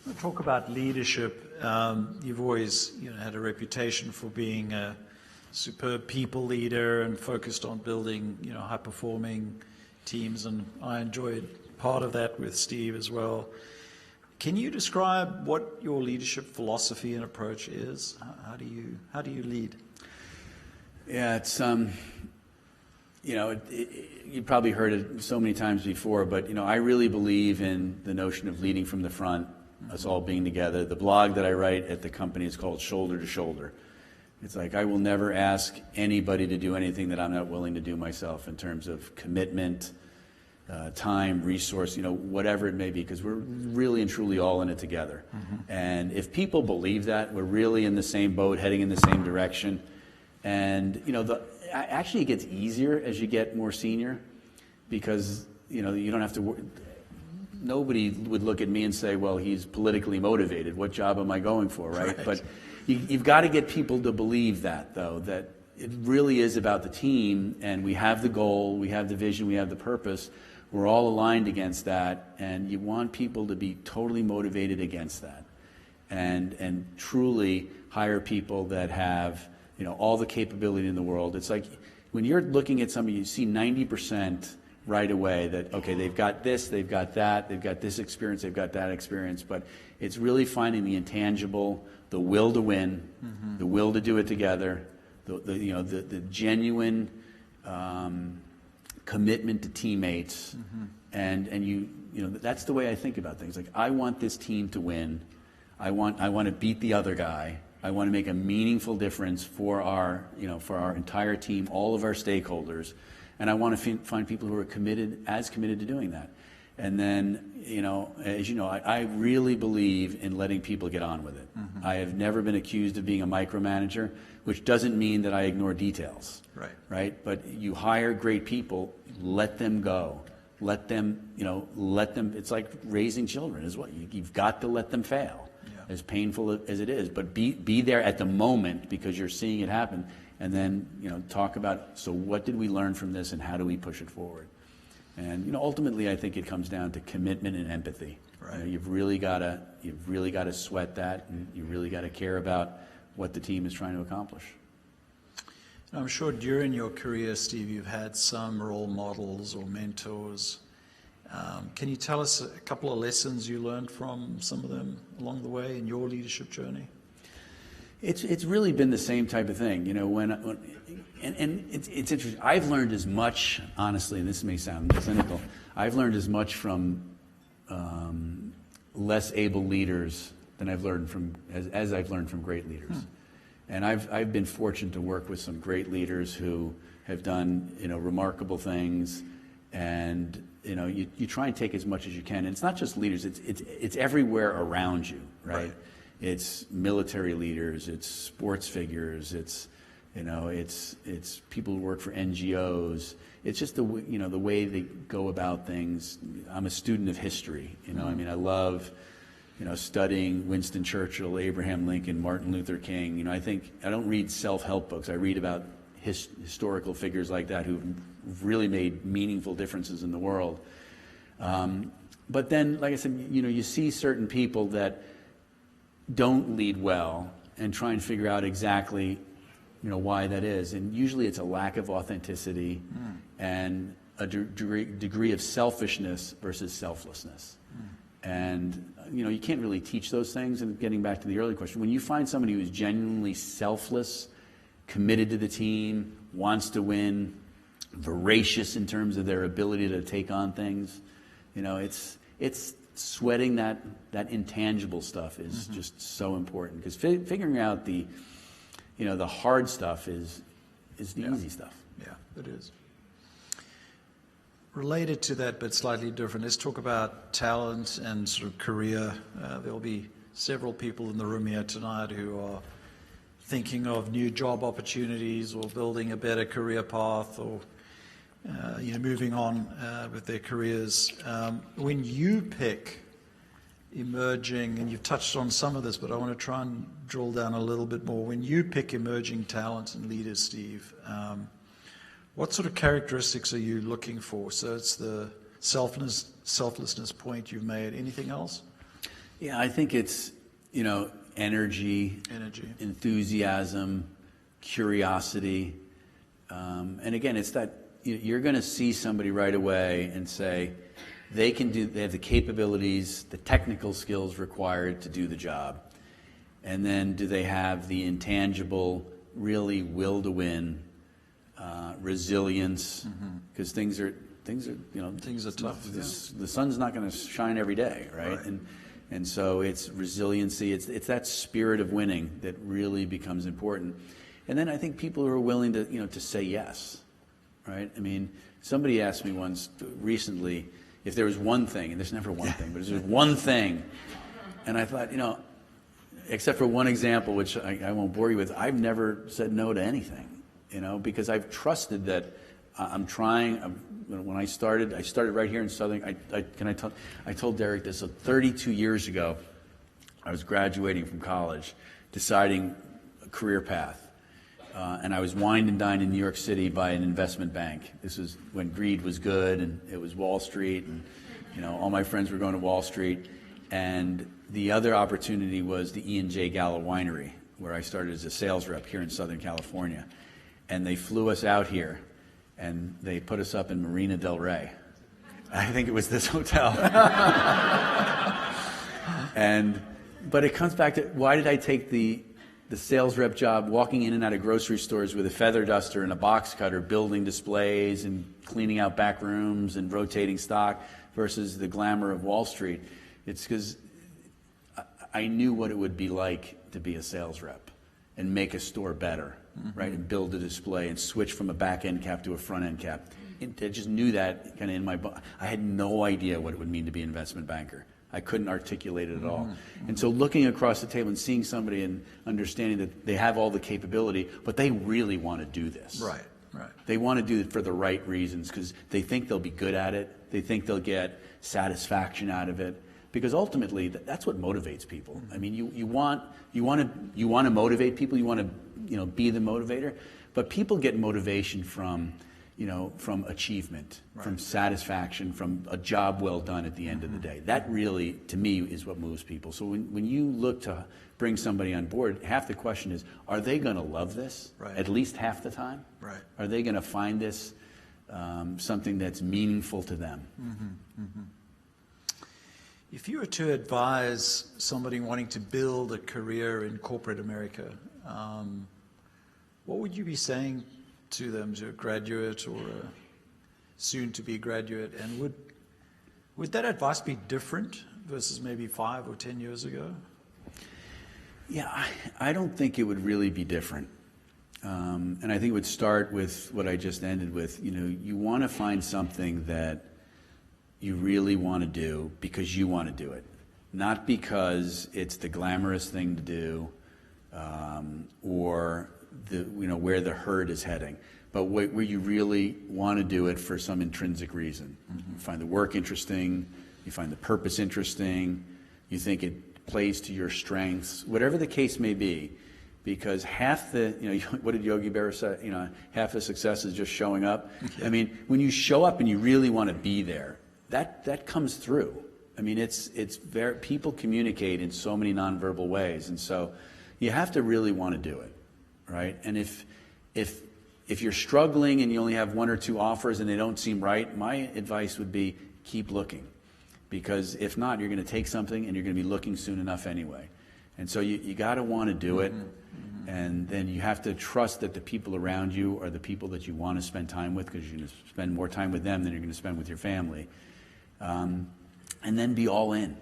We'll talk about leadership. You've always, had a reputation for being a superb people leader and focused on building, high-performing teams, and I enjoyed part of that with Steve as well. Can you describe what your leadership philosophy and approach is? How do you lead? Yeah, it's you probably heard it so many times before, but I really believe in the notion of leading from the front, us all being together. The blog that I write at the company is called Shoulder to Shoulder. It's like I will never ask anybody to do anything that I'm not willing to do myself in terms of commitment, time, resource, whatever it may be, because we're really and truly all in it together. And if people believe that, we're really in the same boat, heading in the same direction. And actually it gets easier as you get more senior, because you don't have to nobody would look at me and say, well, he's politically motivated, what job am I going for, right? But you've got to get people to believe that, though, that it really is about the team, and we have the goal, we have the vision, we have the purpose, we're all aligned against that, and you want people to be totally motivated against that, and truly hire people that have all the capability in the world. It's like when you're looking at somebody, you see 90% right away that, okay, they've got this, they've got that, they've got this experience, they've got that experience, but it's really finding the intangible, the will to win, the will to do it together, the genuine commitment to teammates, and that's the way I think about things. Like, I want this team to win. I want to beat the other guy. I want to make a meaningful difference for our entire team, all of our stakeholders, and I want to find people who are committed to doing that. And then, as you know, I really believe in letting people get on with it. I have never been accused of being a micromanager, which doesn't mean that I ignore details. Right? But you hire great people, let them go. Let them, it's like raising children as well. You've got to let them fail, as painful as it is. But be there at the moment, because you're seeing it happen. And then, talk about, so what did we learn from this and how do we push it forward? And ultimately, I think it comes down to commitment and empathy. Right. You've really got to sweat that, and you really got to care about what the team is trying to accomplish. I'm sure during your career, Steve, you've had some role models or mentors. Can you tell us a couple of lessons you learned from some of them along the way in your leadership journey? It's really been the same type of thing, and it's interesting. I've learned as much, honestly, and this may sound cynical, I've learned as much from less able leaders than I've learned from as I've learned from great leaders. And I've been fortunate to work with some great leaders who have done remarkable things, and you try and take as much as you can. And it's not just leaders; it's everywhere around you, right? It's military leaders, it's sports figures, it's people who work for NGOs. It's just the way they go about things. I'm a student of history, I mean, I love studying Winston Churchill, Abraham Lincoln, Martin Luther King. I don't read self-help books. I read about historical figures like that who've really made meaningful differences in the world. But then, like I said, you see certain people that don't lead well and try and figure out exactly, why that is. And usually it's a lack of authenticity and a degree of selfishness versus selflessness. And, you can't really teach those things. And getting back to the earlier question, when you find somebody who's genuinely selfless, committed to the team, wants to win, voracious in terms of their ability to take on things, it's sweating that intangible stuff is just so important, because figuring out the hard stuff is the easy stuff. Yeah, it is. Related to that, but slightly different, let's talk about talent and sort of career. There'll be several people in the room here tonight who are thinking of new job opportunities or building a better career path, or moving on with their careers. When you pick emerging, and you've touched on some of this, but I want to try and drill down a little bit more. When you pick emerging talent and leaders, Steve, what sort of characteristics are you looking for? So it's the selflessness point you've made. Anything else? Yeah, I think it's, energy, enthusiasm, curiosity. And again, it's that you're going to see somebody right away and say, they have the capabilities, the technical skills required to do the job. And then do they have the intangible, really will to win, resilience, because things are tough. The sun's not going to shine every day, right? And so it's resiliency. It's that spirit of winning that really becomes important. And then I think people who are willing to say yes, right? I mean, somebody asked me once recently if there was one thing, and there's never one thing, but if there's one thing, and I thought, except for one example, which I won't bore you with, I've never said no to anything. Because I've trusted that I'm trying. When I started right here in Southern. I told Deryck this. So 32 years ago, I was graduating from college, deciding a career path, and I was wined and dined in New York City by an investment bank. This was when greed was good, and it was Wall Street, and all my friends were going to Wall Street, and the other opportunity was the E&J Gallo Winery, where I started as a sales rep here in Southern California. And they flew us out here, and they put us up in Marina del Rey. I think it was this hotel. But it comes back to, why did I take the sales rep job, walking in and out of grocery stores with a feather duster and a box cutter, building displays and cleaning out back rooms and rotating stock, versus the glamour of Wall Street? It's because I knew what it would be like to be a sales rep and make a store better. Right, and build a display and switch from a back end cap to a front end cap. I just knew that kind of in my. I had no idea what it would mean to be an investment banker. I couldn't articulate it at all. And so looking across the table and seeing somebody and understanding that they have all the capability, but they really want to do this. Right. They want to do it for the right reasons, because they think they'll be good at it. They think they'll get satisfaction out of it. Because ultimately, that's what motivates people. I mean, you want to motivate people. You want to be the motivator. But people get motivation from achievement, from satisfaction, from a job well done at the end of the day. That really, to me, is what moves people. So when you look to bring somebody on board, half the question is, are they going to love this? Right. At least half the time. Right. Are they going to find this something that's meaningful to them? If you were to advise somebody wanting to build a career in corporate America, what would you be saying to them, to a graduate or a soon-to-be graduate? And would that advice be different versus maybe 5 or 10 years ago? Yeah, I don't think it would really be different. And I think it would start with what I just ended with. You want to find something that you really want to do because you want to do it, not because it's the glamorous thing to do, or where the herd is heading, but where you really want to do it for some intrinsic reason. You find the work interesting, you find the purpose interesting, you think it plays to your strengths, whatever the case may be, because half the, what did Yogi Berra say? Half the success is just showing up. Yeah. I mean, when you show up and you really want to be there, that comes through. I mean, it's very, people communicate in so many nonverbal ways, and so you have to really want to do it, right? And if you're struggling and you only have 1 or 2 offers and they don't seem right, my advice would be keep looking, because if not, you're going to take something and you're going to be looking soon enough anyway. And so you got to want to do it, and then you have to trust that the people around you are the people that you want to spend time with, because you're going to spend more time with them than you're going to spend with your family. And then be all in,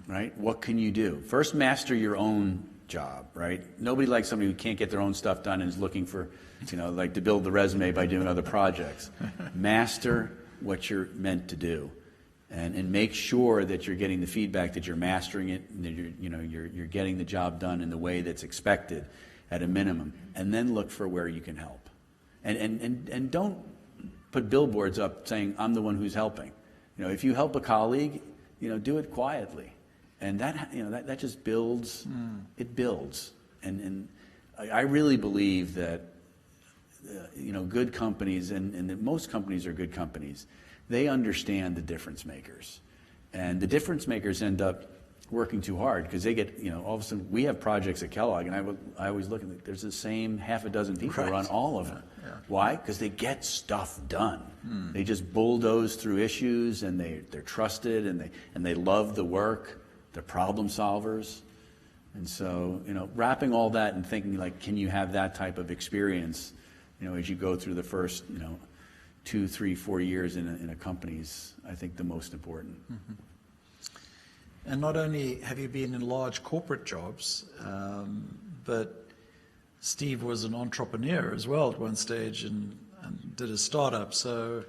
right? What can you do? First, master your own job, right? Nobody likes somebody who can't get their own stuff done and is looking for, like to build the resume by doing other projects. Master what you're meant to do, and make sure that you're getting the feedback, that you're mastering it, and that you're getting the job done in the way that's expected at a minimum, and then look for where you can help. And don't put billboards up saying, I'm the one who's helping. If you help a colleague, do it quietly. And that just builds, it builds. And I really believe that, good companies, and that most companies are good companies, they understand the difference makers. And the difference makers end up working too hard because they get, all of a sudden, we have projects at Kellogg, and I always look at there's the same half a dozen people right. run all of them. Yeah. Why? Because they get stuff done. They just bulldoze through issues, and they're trusted, and they love the work. They're problem solvers. And so, wrapping all that and thinking, like, can you have that type of experience, as you go through the first, 2, 3, 4 years in a company is, I think, the most important. Mm-hmm. And not only have you been in large corporate jobs, but Steve was an entrepreneur as well at one stage and did a startup. So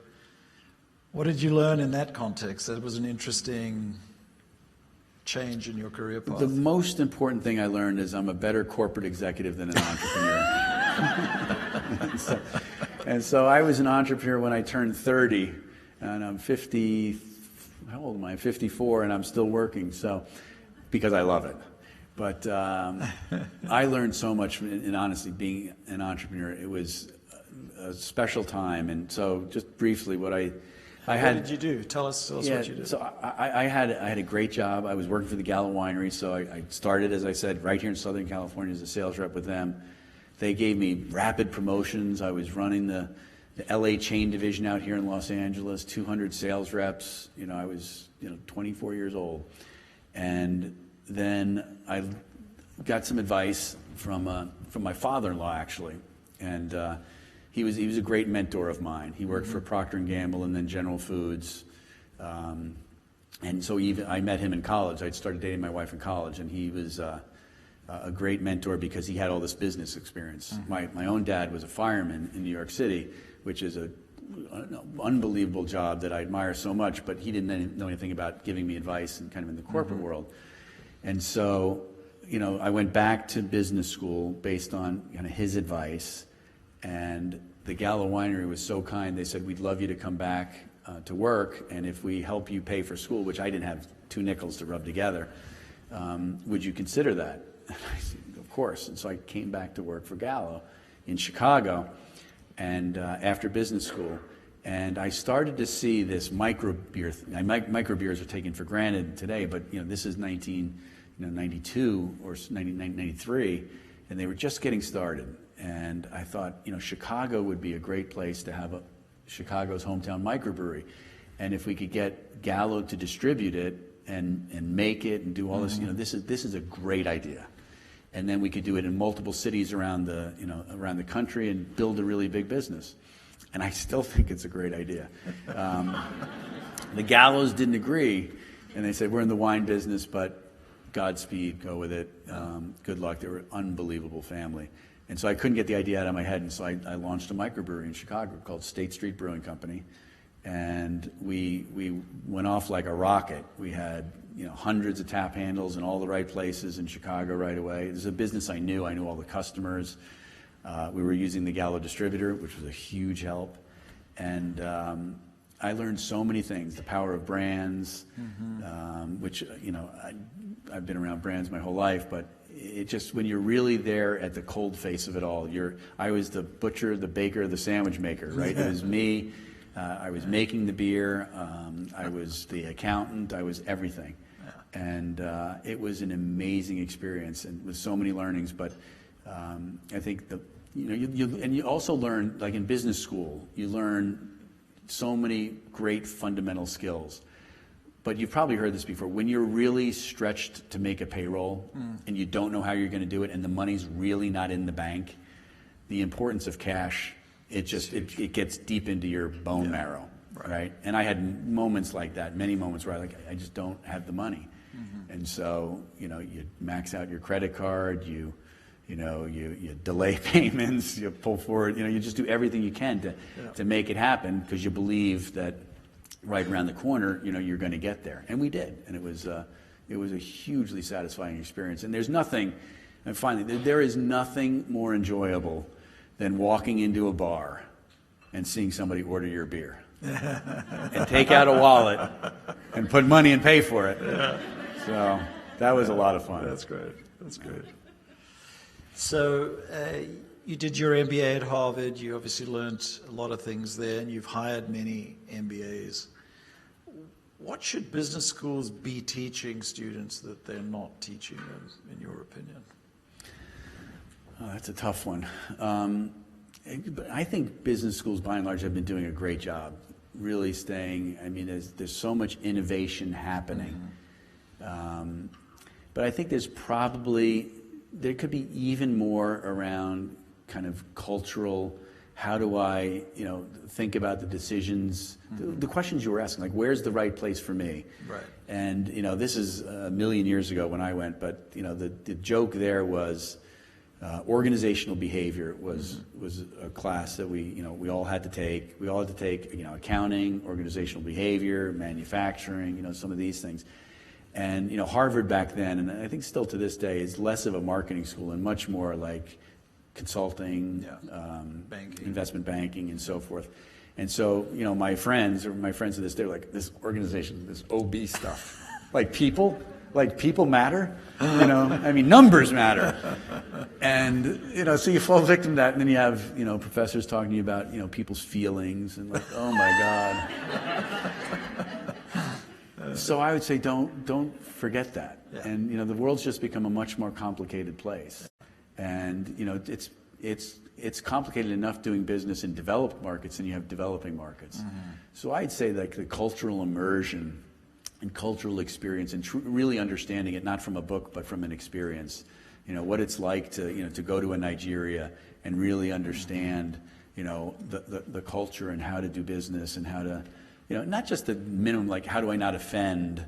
what did you learn in that context? That was an interesting change in your career path. The most important thing I learned is I'm a better corporate executive than an entrepreneur. and so I was an entrepreneur when I turned 30, and I'm 50. How old am I? 54, and I'm still working. So, because I love it. But I learned so much, and honestly, being an entrepreneur, it was a special time. And so, just briefly, what did you do? Tell us what you did. So I had a great job. I was working for the Gallo Winery, so I started, as I said, right here in Southern California as a sales rep with them. They gave me rapid promotions. I was running the LA chain division out here in Los Angeles, 200 sales reps. I was 24 years old. And then I got some advice from my father-in-law, actually. And he was a great mentor of mine. He worked for Procter & Gamble and then General Foods. And so I met him in college. I'd started dating my wife in college, and he was a great mentor because he had all this business experience. My own dad was a fireman in New York City, which is an unbelievable job that I admire so much, but he didn't know anything about giving me advice and kind of in the corporate world. And so, I went back to business school based on kind of his advice, and the Gallo Winery was so kind. They said, we'd love you to come back to work, and if we help you pay for school, which I didn't have 2 nickels to rub together, would you consider that? And I said, of course. And so I came back to work for Gallo in Chicago, and after business school, and I started to see this microbeer. Microbeers are taken for granted today, but this is 1992 or 1993, and they were just getting started. And I thought, Chicago would be a great place to have Chicago's hometown microbrewery, and if we could get Gallo to distribute it and make it and do all this, this is a great idea. And then we could do it in multiple cities around the country and build a really big business. And I still think it's a great idea. The Gallos didn't agree, and they said, we're in the wine business, but Godspeed, go with it. Good luck. They were an unbelievable family. And so I couldn't get the idea out of my head, and so I launched a microbrewery in Chicago called State Street Brewing Company. And we went off like a rocket. We had hundreds of tap handles in all the right places in Chicago right away. It was a business I knew all the customers. We were using the Gallo distributor, which was a huge help. And I learned so many things, the power of brands, which, I've been around brands my whole life, but it just, when you're really there at the cold face of it all, I was the butcher, the baker, the sandwich maker, right? It was me. I was making the beer. I was the accountant. I was everything. Yeah. And it was an amazing experience, and with so many learnings. But I think you also learn, like in business school, you learn so many great fundamental skills. But you've probably heard this before. When you're really stretched to make a payroll and you don't know how you're going to do it, and the money's really not in the bank, the importance of cash, it gets deep into your bone marrow, right? And I had moments like that, many moments where I just don't have the money. And so, you max out your credit card, you delay payments, you pull forward, you just do everything you can to make it happen, because you believe that right around the corner, you're going to get there. And we did. And it was a hugely satisfying experience. And there's nothing, and finally, there is nothing more enjoyable than walking into a bar and seeing somebody order your beer and take out a wallet and put money and pay for it. Yeah. So that was a lot of fun. That's great. That's great. So you did your MBA at Harvard. You obviously learned a lot of things there, and you've hired many MBAs. What should business schools be teaching students that they're not teaching them, in your opinion? Oh, that's a tough one. But I think business schools, by and large, have been doing a great job, really staying. I mean, there's so much innovation happening. But I think there could be even more around kind of cultural, how do I, think about the decisions, the questions you were asking, like, where's the right place for me? Right. And, this is a million years ago when I went, but, the joke there was organizational behavior was a class that we all had to take. We all had to take, accounting, organizational behavior, manufacturing, some of these things. And, Harvard back then, and I think still to this day, is less of a marketing school and much more like consulting, banking, investment banking, and so forth. And so, my friends to this day, like, this organization, this OB stuff, like people matter, numbers matter. And, so you fall victim to that, and then you have, professors talking to you about, people's feelings, and like, oh my God. So I would say don't forget that. Yeah. And the world's just become a much more complicated place. And it's complicated enough doing business in developed markets, and you have developing markets. So I'd say like the cultural immersion and cultural experience, and really understanding it not from a book but from an experience. What it's like to go to a Nigeria and really understand the culture and how to do business, and how to not just the minimum, like, how do I not offend,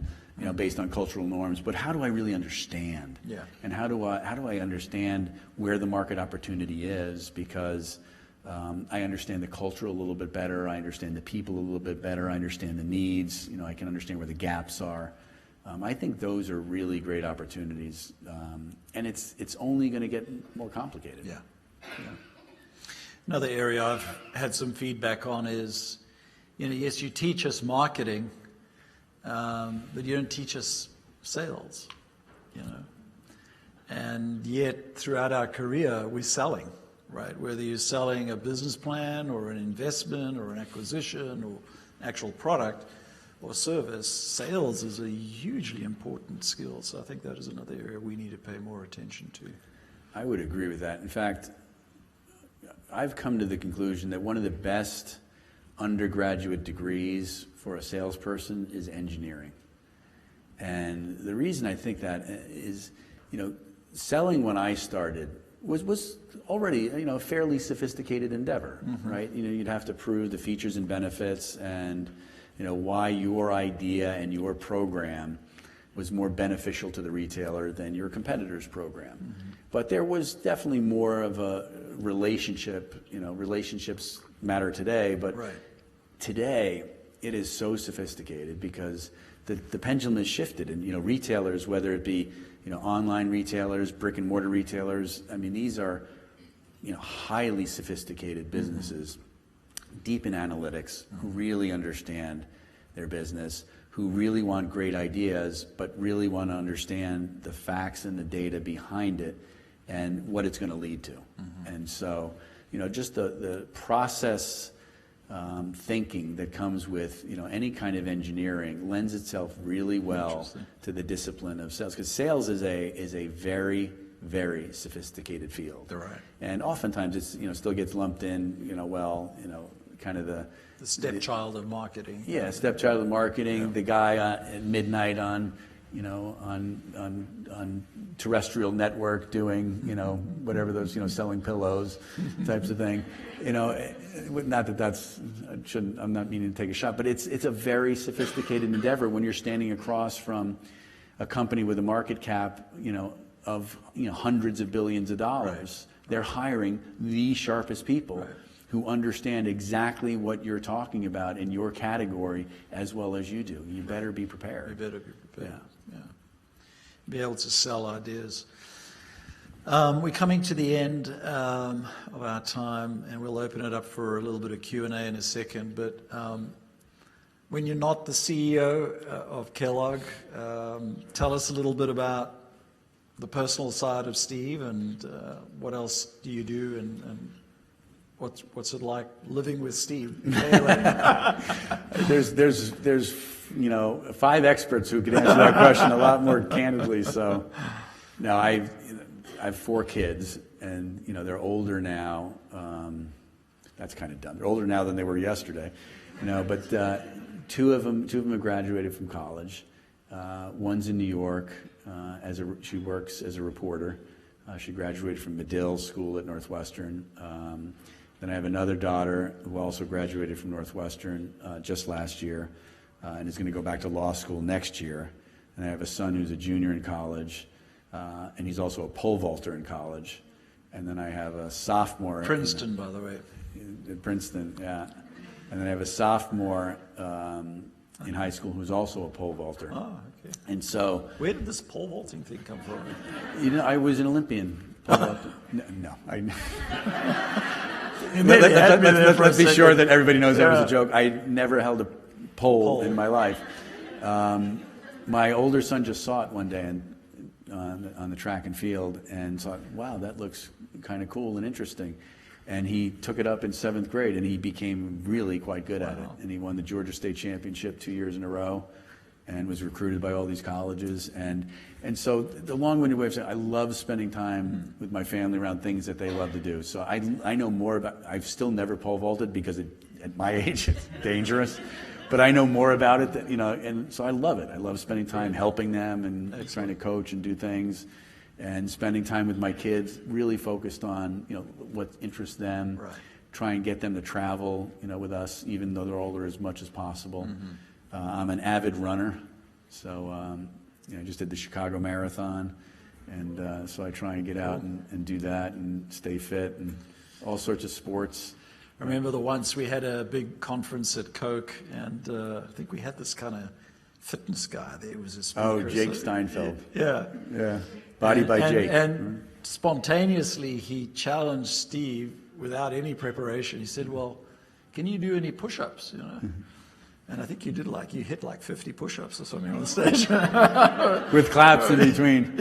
based on cultural norms, but how do I really understand? Yeah. And how do I understand where the market opportunity is? Because I understand the culture a little bit better. I understand the people a little bit better. I understand the needs. I can understand where the gaps are. I think those are really great opportunities, and it's only going to get more complicated. Yeah. Another area I've had some feedback on is, yes, you teach us marketing, but you don't teach us sales, And yet, throughout our career, we're selling, right? Whether you're selling a business plan or an investment or an acquisition or actual product or service, sales is a hugely important skill. So I think that is another area we need to pay more attention to. I would agree with that. In fact, I've come to the conclusion that one of the best undergraduate degrees for a salesperson is engineering. And the reason I think that is, selling when I started was already, a fairly sophisticated endeavor, right? You'd have to prove the features and benefits and, why your idea and your program was more beneficial to the retailer than your competitor's program. But there was definitely more of a relationship, relationships matter today, but today it is so sophisticated because the pendulum has shifted, and retailers, whether it be online retailers, brick and mortar retailers, I mean, these are highly sophisticated businesses, deep in analytics, who really understand their business, who really want great ideas, but really want to understand the facts and the data behind it and what it's going to lead to. And so, just the process thinking that comes with, any kind of engineering lends itself really well to the discipline of sales, because sales is a very, very sophisticated field. Right. And oftentimes it's, still gets lumped in, kind of the stepchild of marketing. Yeah, stepchild of marketing. The guy at midnight on terrestrial network doing, whatever those, selling pillows types of thing. Not that I'm not meaning to take a shot, but it's a very sophisticated endeavor when you're standing across from a company with a market cap, of hundreds of billions of dollars. Right. They're hiring the sharpest people. Right. Who understand exactly what you're talking about in your category as well as you do. You better be prepared. You better be prepared. Yeah. Be able to sell ideas. We're coming to the end of our time, and we'll open it up for a little bit of Q&A in a second. But when you're not the CEO of Kellogg, tell us a little bit about the personal side of Steve, and what else do you do, and what's it like living with Steve? There's 5 experts who could answer that question a lot more candidly. So, no, I have 4 kids, and they're older now. That's kind of dumb. They're older now than they were yesterday, But 2 of them have graduated from college. One's in New York. She works as a reporter. She graduated from Medill School at Northwestern. Then I have another daughter who also graduated from Northwestern just last year, and is going to go back to law school next year. And I have a son who's a junior in college, and he's also a pole vaulter in college. And then I have a sophomore. Princeton, by the way. At Princeton, yeah. And then I have a sophomore in high school who's also a pole vaulter. Oh, okay. And so, where did this pole vaulting thing come from? I was an Olympian pole vaulter. No, Let's be sure that everybody knows that was a joke. I never held a pole in my life. My older son just saw it one day on the track and field and thought, wow, that looks kind of cool and interesting. And he took it up in 7th grade, and he became really quite good at it. And he won the Georgia State Championship 2 years in a row, and was recruited by all these colleges. And so the long-winded way of saying, I love spending time with my family around things that they love to do. So I know more about. I've still never pole vaulted because at my age it's dangerous, but I know more about it. And so I love it. I love spending time helping them and trying to coach and do things, and spending time with my kids. Really focused on what interests them. Right. Try and get them to travel with us, even though they're older, as much as possible. Mm-hmm. I'm an avid runner, so I just did the Chicago Marathon, and so I try and get out and do that and stay fit and all sorts of sports. I remember once we had a big conference at Coke, and I think we had this kind of fitness guy there. Was a speaker. Oh, Jake Steinfeld. Yeah. Body by Jake. And spontaneously he challenged Steve without any preparation. He said, "Well, can you do any push-ups?" And I think you hit like 50 push-ups or something on the stage. With claps in between.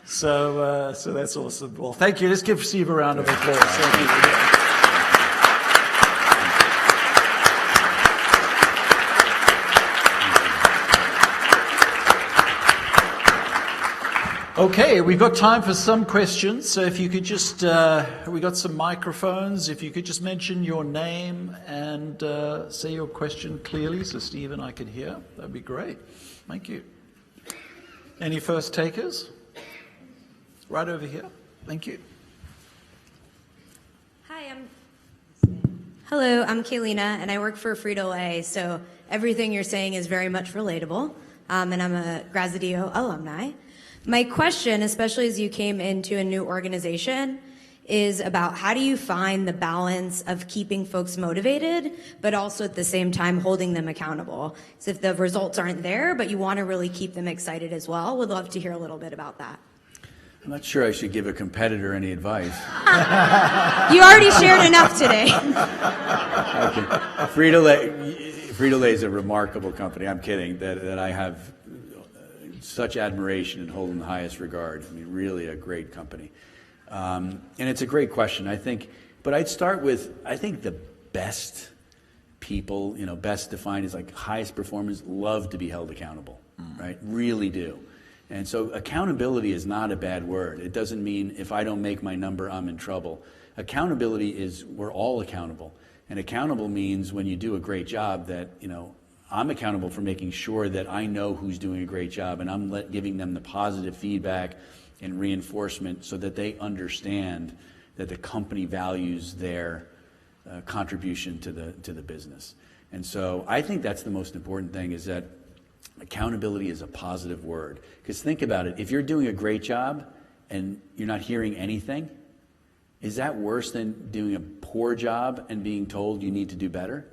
So that's awesome. Well, thank you. Let's give Steve a round of applause. Thank you. Okay, we've got time for some questions. So if you could just, we got some microphones. If you could just mention your name and say your question clearly so Steve and I can hear, that'd be great. Thank you. Any first takers? Right over here. Thank you. Hi, I'm Cahillane, and I work for Frito-Lay, so everything you're saying is very much relatable, and I'm a Graziadio alumni. My question, especially as you came into a new organization, is about how do you find the balance of keeping folks motivated, but also at the same time holding them accountable? So if the results aren't there, but you want to really keep them excited as well, would love to hear a little bit about that. I'm not sure I should give a competitor any advice. You already shared enough today. Okay. Frito-Lay is a remarkable company. I'm kidding, that I have such admiration and hold in the highest regard. I mean, really a great company. And it's a great question, I think. But I'd start with, I think the best people, best defined as like highest performers, love to be held accountable, right? Really do. And so accountability is not a bad word. It doesn't mean if I don't make my number, I'm in trouble. Accountability is we're all accountable. And accountable means when you do a great job that, I'm accountable for making sure that I know who's doing a great job, and I'm giving them the positive feedback and reinforcement so that they understand that the company values their contribution to the business. And so I think that's the most important thing, is that accountability is a positive word. Because think about it, if you're doing a great job and you're not hearing anything, is that worse than doing a poor job and being told you need to do better?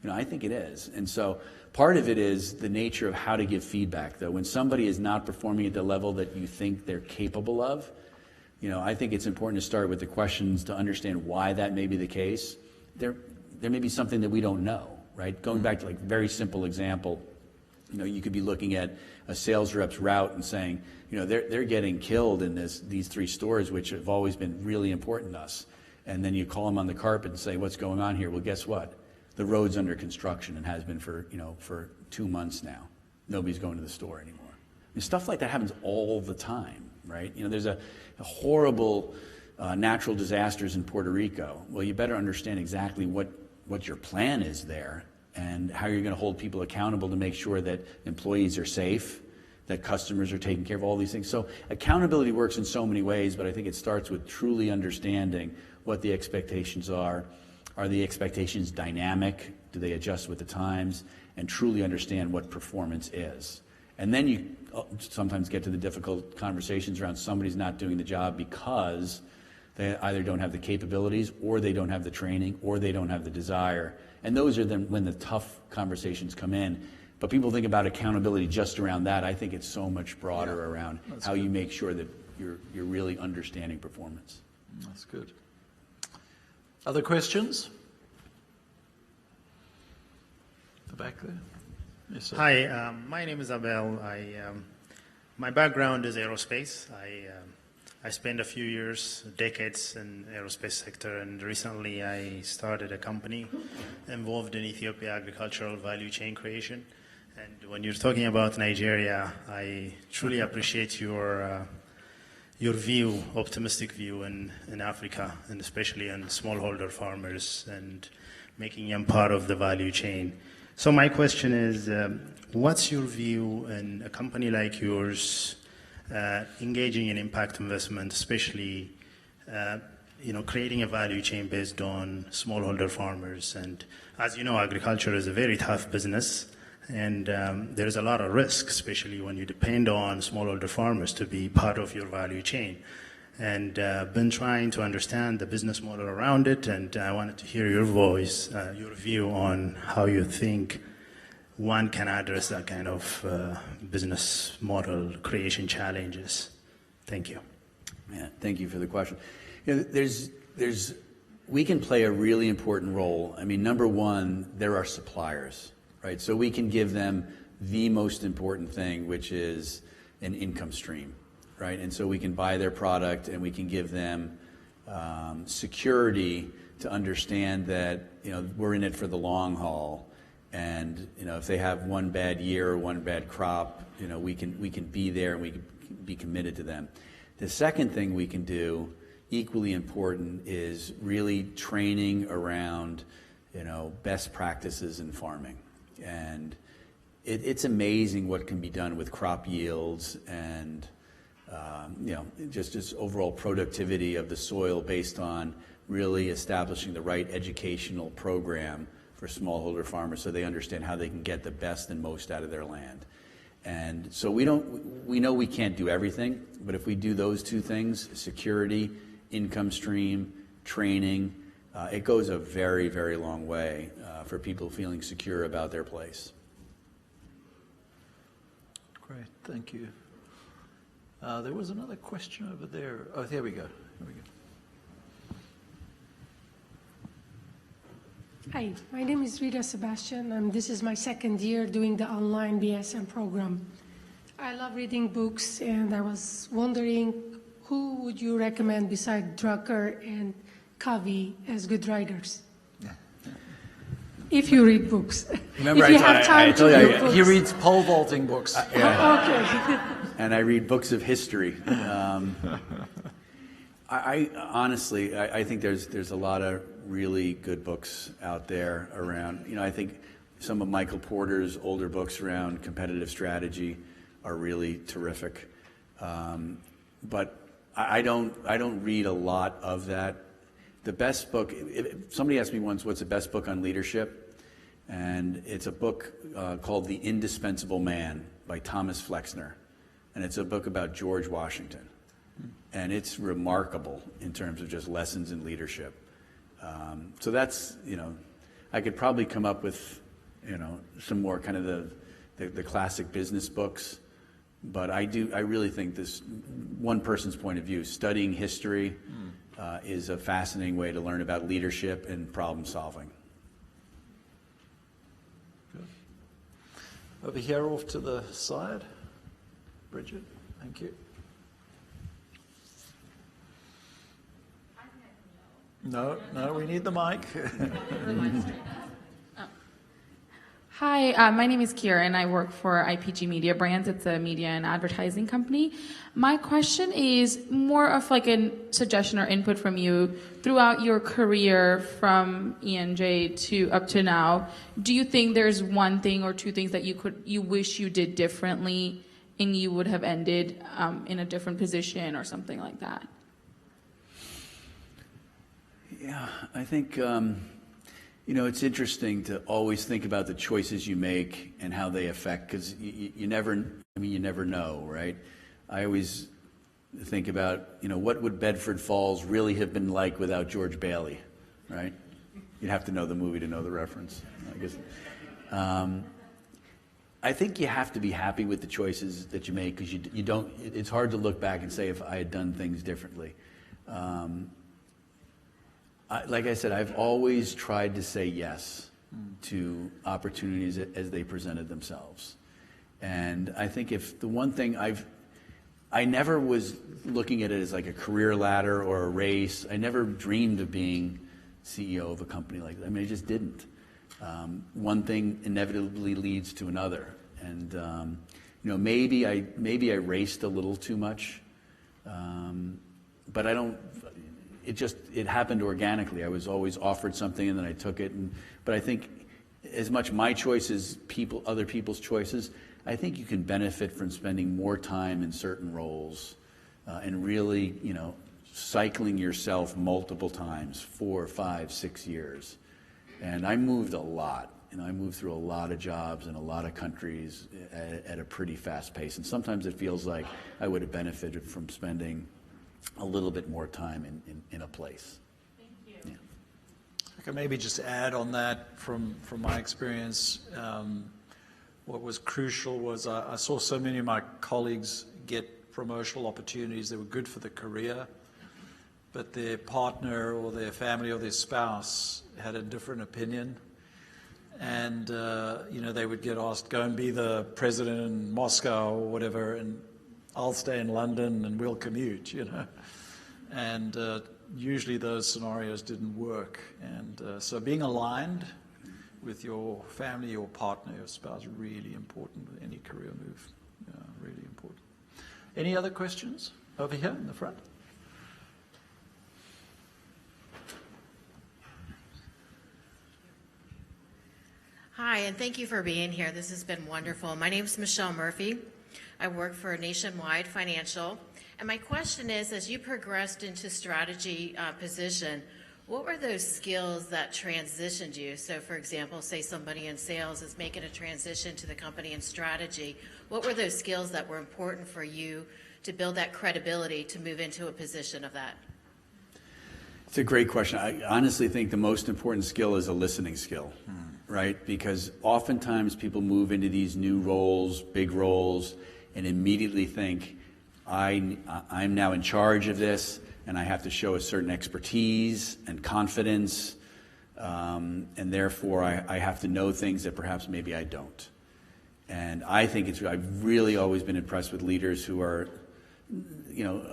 I think it is. And so part of it is the nature of how to give feedback, though. When somebody is not performing at the level that you think they're capable of, I think it's important to start with the questions to understand why that may be the case. There may be something that we don't know, right? Going back to like very simple example, you could be looking at a sales rep's route and saying, they're getting killed in these 3 stores, which have always been really important to us. And then you call them on the carpet and say, what's going on here? Well, guess what? The road's under construction and has been for 2 months now. Nobody's going to the store anymore. Stuff like that happens all the time, right? There's a horrible natural disasters in Puerto Rico. Well, you better understand exactly what your plan is there and how you're going to hold people accountable to make sure that employees are safe, that customers are taken care of, all these things. So accountability works in so many ways, but I think it starts with truly understanding what the expectations are. Are the expectations dynamic? Do they adjust with the times? And truly understand what performance is. And then you sometimes get to the difficult conversations around somebody's not doing the job because they either don't have the capabilities, or they don't have the training, or they don't have the desire. And those are when the tough conversations come in. But people think about accountability just around that. I think it's so much broader around how you make sure that you're really understanding performance. That's good. Other questions? The back there. Yes, sir. Hi, my name is Abel. My background is aerospace. I spent a few years, decades in aerospace sector, and recently I started a company involved in Ethiopia agricultural value chain creation. And when you're talking about Nigeria, I truly appreciate your view, optimistic view in Africa, and especially in smallholder farmers and making them part of the value chain. So my question is, what's your view in a company like yours engaging in impact investment, especially creating a value chain based on smallholder farmers? And as you know, agriculture is a very tough business, and there's a lot of risk, especially when you depend on smallholder farmers to be part of your value chain. And been trying to understand the business model around it, and I wanted to hear your voice, your view on how you think one can address that kind of business model creation challenges. Thank you. Yeah, thank you for the question. We can play a really important role. I mean, number one, there are suppliers, right? So we can give them the most important thing, which is an income stream. Right, and so we can buy their product, and we can give them security to understand that we're in it for the long haul, and if they have one bad year or one bad crop, we can be there and we can be committed to them. The second thing we can do, equally important, is really training around best practices in farming, and it's amazing what can be done with crop yields and just overall productivity of the soil based on really establishing the right educational program for smallholder farmers so they understand how they can get the best and most out of their land. And so we know we can't do everything, but if we do those two things, security, income stream, training, it goes a very, very long way for people feeling secure about their place. Great, thank you. There was another question over there. Oh, there we go. There we go. Hi, my name is Rita Sebastian, and this is my second year doing the online BSM program. I love reading books, and I was wondering, who would you recommend beside Drucker and Covey as good writers? If you read books. Remember, if you have time to read books. He reads pole vaulting books. Okay. And I read books of history. I honestly, I think there's a lot of really good books out there around. You know, I think some of Michael Porter's older books around competitive strategy are really terrific. But I don't read a lot of that. The best book, somebody asked me once, what's the best book on leadership? And it's a book called The Indispensable Man by Thomas Flexner. And it's a book about George Washington. And it's remarkable in terms of just lessons in leadership. So that's, you know, I could probably come up with, you know, some more kind of the classic business books. But I really think this one person's point of view, studying history, is a fascinating way to learn about leadership and problem solving. Good. Over here off to the side. Bridget, thank you. No, we need the mic. Hi, my name is Kira, and I work for IPG Media Brands. It's a media and advertising company. My question is more of like a suggestion or input from you throughout your career from E&J to up to now. Do you think there's one thing or two things that you wish you did differently and you would have ended in a different position or something like that? Yeah, I think, you know, it's interesting to always think about the choices you make and how they affect, because you never know, right? I always think about, you know, what would Bedford Falls really have been like without George Bailey, right? You'd have to know the movie to know the reference, I guess. I think you have to be happy with the choices that you make, because you don't, it's hard to look back and say if I had done things differently. Like I said, I've always tried to say yes to opportunities as they presented themselves. And I think if the one thing I never was looking at it as like a career ladder or a race. I never dreamed of being CEO of a company like that. I mean, I just didn't. One thing inevitably leads to another. And, you know, maybe I raced a little too much, but I don't. It happened organically. I was always offered something and then I took it. But I think as much my choice as other people's choices, I think you can benefit from spending more time in certain roles and really, you know, cycling yourself multiple times, 4, 5, 6 years. And I moved a lot. You know, I moved through a lot of jobs in a lot of countries at a pretty fast pace. And sometimes it feels like I would have benefited from spending a little bit more time in a place. Thank you. Yeah. I can maybe just add on that from my experience. What was crucial was I saw so many of my colleagues get promotional opportunities that were good for the career, but their partner or their family or their spouse had a different opinion. And, you know, they would get asked, go and be the president in Moscow or whatever, and I'll stay in London and we'll commute, you know. And usually those scenarios didn't work. And so being aligned with your family, your partner, your spouse, really important with any career move. Yeah, really important. Any other questions over here in the front? Hi, and thank you for being here. This has been wonderful. My name is Michelle Murphy. I work for Nationwide Financial. And my question is, as you progressed into strategy position, what were those skills that transitioned you? So, for example, say somebody in sales is making a transition to the company in strategy. What were those skills that were important for you to build that credibility to move into a position of that? It's a great question. I honestly think the most important skill is a listening skill, right? Because oftentimes people move into these new roles, big roles, and immediately think, I'm now in charge of this, and I have to show a certain expertise and confidence, and therefore I have to know things that perhaps maybe I don't. And I think I've really always been impressed with leaders who are,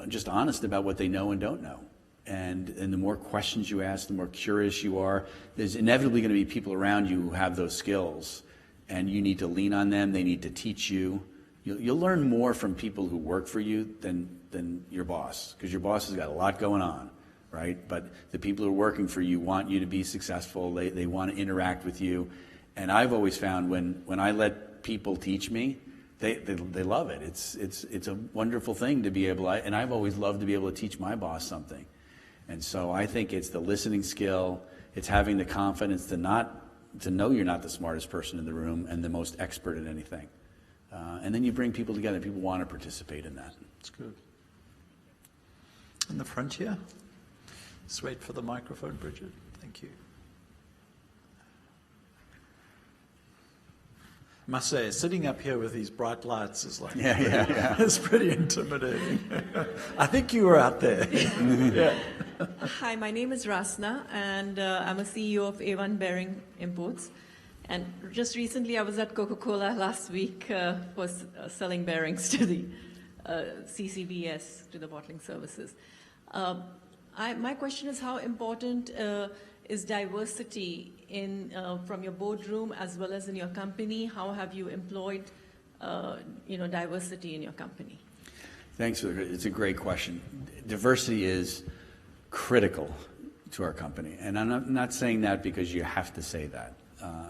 just honest about what they know and don't know. And the more questions you ask, the more curious you are. There's inevitably going to be people around you who have those skills, and you need to lean on them. They need to teach you. You'll learn more from people who work for you than your boss, because your boss has got a lot going on, right? But the people who are working for you want you to be successful. They want to interact with you. And I've always found when I let people teach me, they love it. It's a wonderful thing to be able, and I've always loved to be able to teach my boss something. And so I think it's the listening skill, it's having the confidence to know you're not the smartest person in the room and the most expert at anything. And then you bring people together. People want to participate in that. That's good. In the front here. Just wait for the microphone, Bridget. Thank you. I must say, sitting up here with these bright lights is like, yeah. It's pretty intimidating. I think you were out there. Yeah. Hi, my name is Rasna, and I'm a CEO of A1 Bearing Imports. And just recently, I was at Coca-Cola last week for selling bearings to the CCBS, to the bottling services. My question is, how important is diversity from your boardroom as well as in your company? How have you employed, diversity in your company? Thanks for it. It's a great question. Diversity is critical to our company, and I'm not saying that because you have to say that.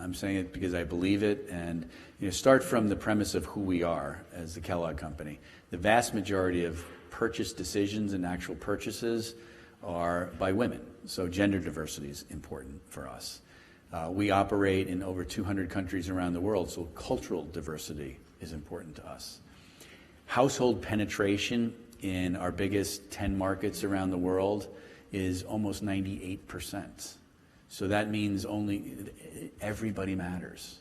I'm saying it because I believe it, and start from the premise of who we are as the Kellogg Company. The vast majority of purchase decisions and actual purchases are by women, so gender diversity is important for us. We operate in over 200 countries around the world, so cultural diversity is important to us. Household penetration in our biggest 10 markets around the world is almost 98%. So that means everybody matters,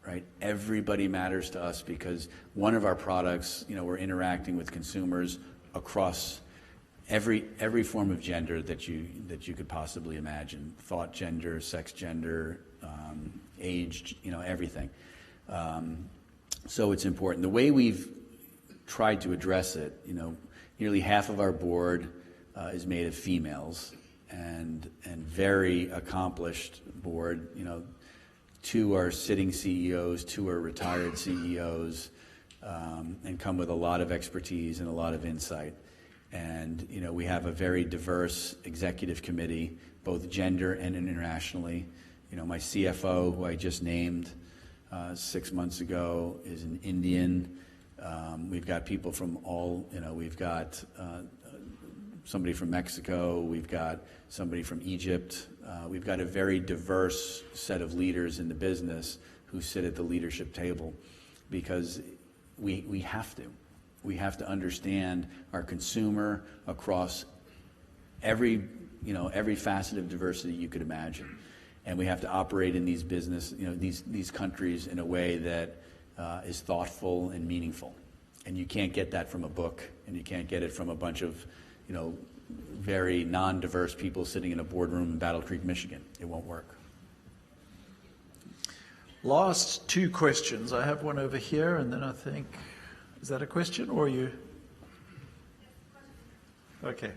right? Everybody matters to us because one of our products, we're interacting with consumers across every form of gender that you could possibly imagine: thought gender, sex gender, age, everything. So it's important. The way we've tried to address it, nearly half of our board is made of females, and very accomplished board. 2 are sitting CEOs, 2 are retired CEOs, and come with a lot of expertise and a lot of insight. And we have a very diverse executive committee, both gender and internationally. My CFO, who I just named 6 months ago, is an Indian. We've got people from we've got somebody from Mexico, we've got somebody from Egypt. We've got a very diverse set of leaders in the business who sit at the leadership table because we have to. We have to understand our consumer across every facet of diversity you could imagine. And we have to operate in these these countries in a way that is thoughtful and meaningful. And you can't get that from a book, and you can't get it from a bunch of very non-diverse people sitting in a boardroom in Battle Creek, Michigan. It won't work. Last 2 questions. I have one over here, and then I think, is that a question or you? Okay.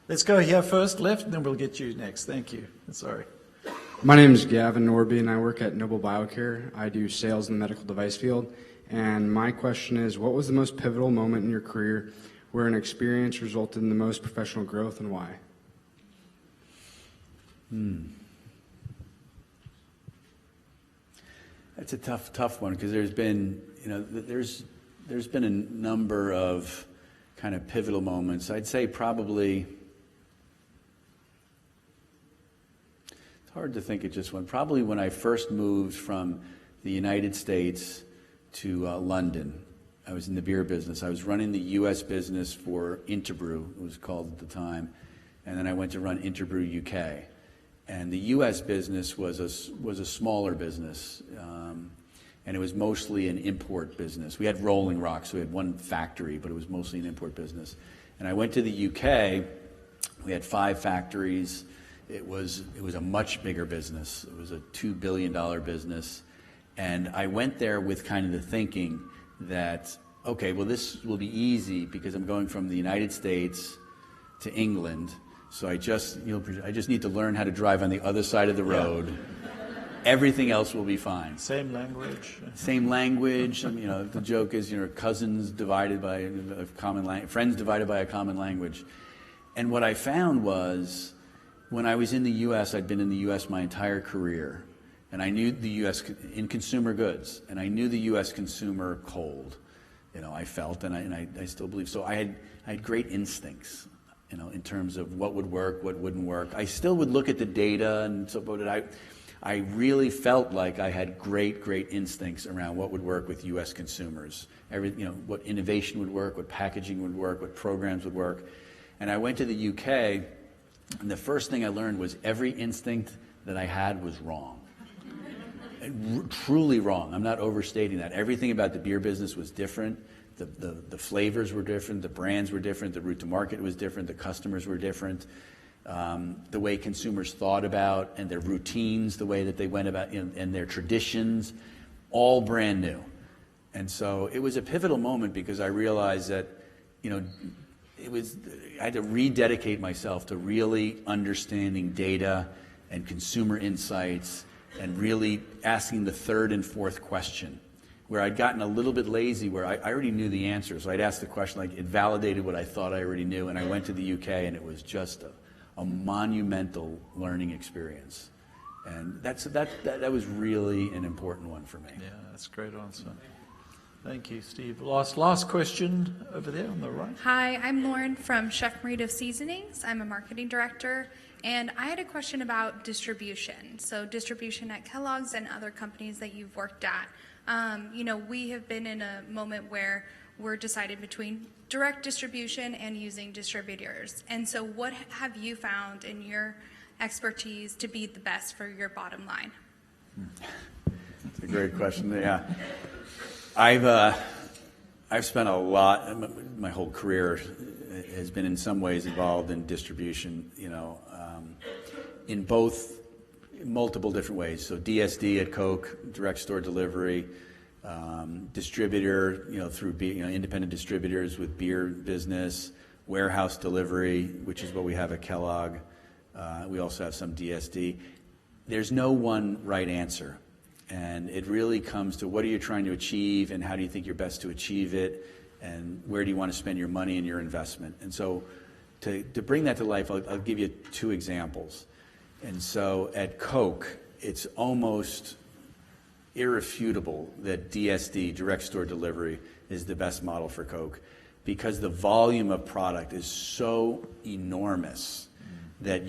Let's go here first, left, and then we'll get you next. Thank you. Sorry. My name is Gavin Norby, and I work at Noble Biocare. I do sales in the medical device field. And my question is, what was the most pivotal moment in your career where an experience resulted in the most professional growth, and why? That's a tough one, because there's been a number of kind of pivotal moments. I'd say probably, it's hard to think of just one. Probably when I first moved from the United States to London. I was in the beer business. I was running the U.S. business for Interbrew, it was called at the time, and then I went to run Interbrew UK. And the U.S. business was a smaller business, and it was mostly an import business. We had Rolling Rock, so we had one factory, but it was mostly an import business. And I went to the UK. We had 5 factories. It was a much bigger business. It was a $2 billion business. And I went there with kind of the thinking that, okay, well, this will be easy because I'm going from the United States to England. So I just need to learn how to drive on the other side of the road. Everything else will be fine. Same language. Same language. The joke is, cousins divided by a common language, friends divided by a common language. And what I found was, when I was in the U.S., I'd been in the U.S. my entire career, and I knew the U.S. in consumer goods, and I knew the U.S. consumer cold. I felt, and I still believe. So I had great instincts, in terms of what would work, what wouldn't work. I still would look at the data, and so, but I really felt like I had great instincts around what would work with U.S. consumers. What innovation would work, what packaging would work, what programs would work. And I went to the UK, and the first thing I learned was every instinct that I had was wrong. Truly wrong. I'm not overstating that. Everything about the beer business was different. The flavors were different. The brands were different. The route to market was different. The customers were different. The way consumers thought about and their routines, the way that they went about, and their traditions, all brand new. And so it was a pivotal moment because I realized that, I had to rededicate myself to really understanding data and consumer insights and really asking the third and fourth question, where I'd gotten a little bit lazy, where I already knew the answer. So I'd ask the question, like, it validated what I thought I already knew. And I went to the UK, and it was just a monumental learning experience. And that was really an important one for me. Yeah, that's a great answer. Thank you, Steve. Last question over there on the right. Hi, I'm Lauren from Chef Marina Seasonings. I'm a marketing director, and I had a question about distribution. So distribution at Kellogg's and other companies that you've worked at. We have been in a moment where we're deciding between direct distribution and using distributors. And so what have you found in your expertise to be the best for your bottom line? That's a great question. Yeah. I've spent a lot, my whole career has been in some ways involved in distribution, in both multiple different ways. So DSD at Coke, direct store delivery, distributor, through independent distributors with beer business, warehouse delivery, which is what we have at Kellogg. We also have some DSD. There's no one right answer. And it really comes to what are you trying to achieve and how do you think you're best to achieve it and where do you want to spend your money and your investment. And so to bring that to life, I'll give you 2 examples. And so at Coke, it's almost irrefutable that DSD, direct store delivery, is the best model for Coke because the volume of product is so enormous that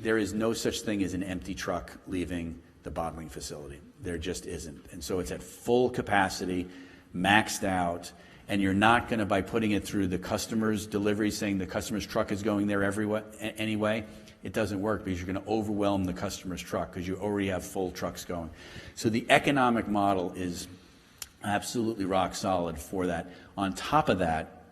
there is no such thing as an empty truck leaving the bottling facility. There just isn't. And so it's at full capacity, maxed out, and you're not going to, by putting it through the customer's delivery, saying the customer's truck is going there anyway, it doesn't work because you're going to overwhelm the customer's truck because you already have full trucks going. So the economic model is absolutely rock solid for that. On top of that,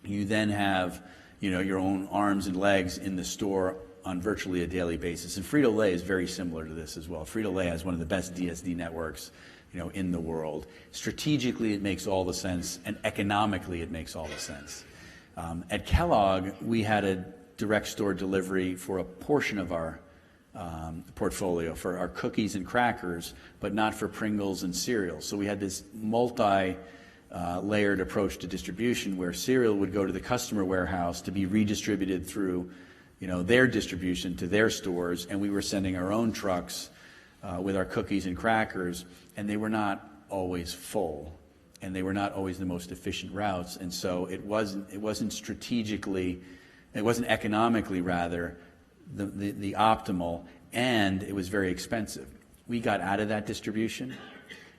you then have your own arms and legs in the store on virtually a daily basis. And Frito-Lay is very similar to this as well. Frito-Lay has one of the best DSD networks, in the world. Strategically, it makes all the sense, and economically, it makes all the sense. At Kellogg, we had a direct store delivery for a portion of our portfolio, for our cookies and crackers, but not for Pringles and cereal. So we had this multi-layered approach to distribution where cereal would go to the customer warehouse to be redistributed through their distribution to their stores, and we were sending our own trucks with our cookies and crackers, and they were not always full, and they were not always the most efficient routes, and so it wasn't economically rather the optimal, and it was very expensive. We got out of that distribution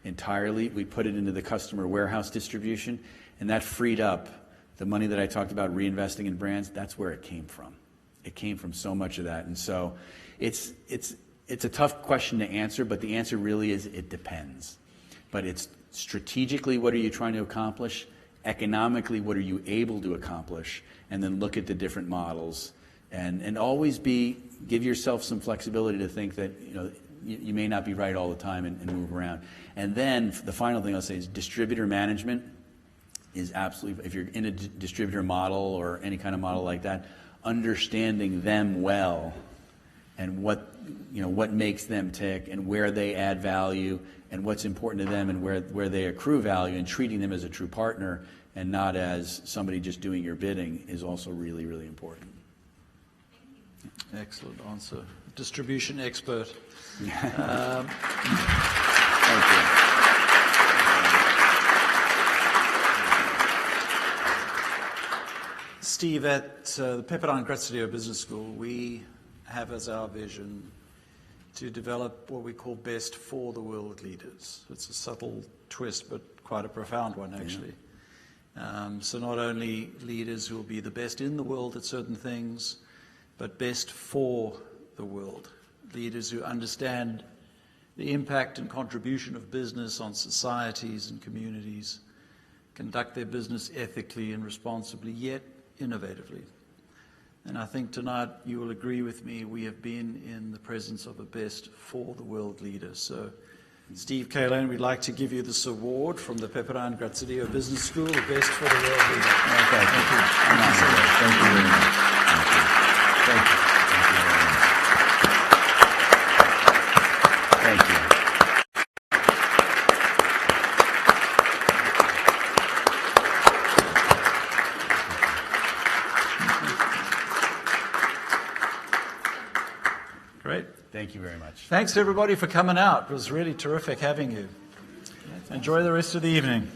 entirely. We put it into the customer warehouse distribution, and that freed up the money that I talked about reinvesting in brands. That's where it came from. It came from so much of that. And so it's a tough question to answer, but the answer really is it depends. but it's strategically, what are you trying to accomplish? Economically, what are you able to accomplish? And then look at the different models, and always give yourself some flexibility to think that, you may not be right all the time, and move around. And then the final thing I'll say is distributor management is absolutely, if you're in a distributor model or any kind of model like that, understanding them well and what makes them tick and where they add value and what's important to them and where they accrue value, and treating them as a true partner and not as somebody just doing your bidding is also really, really important. Excellent answer. Distribution expert. Thank you. Steve, at the Pepperdine Graziadio Business School, we have as our vision to develop what we call best for the world leaders. It's a subtle twist, but quite a profound one, actually. So not only leaders who will be the best in the world at certain things, but best for the world. Leaders who understand the impact and contribution of business on societies and communities, conduct their business ethically and responsibly, yet innovatively. And I think tonight you will agree with me, we have been in the presence of a best for the world leader. So Steve Cahillane, we'd like to give you this award from the Pepperdine Graziadio Business School, the best for the world leader. Thank you. Thank you very much. Thank you. Thank you. Great. Thank you very much. Thanks everybody for coming out. It was really terrific having you. Enjoy the rest of the evening.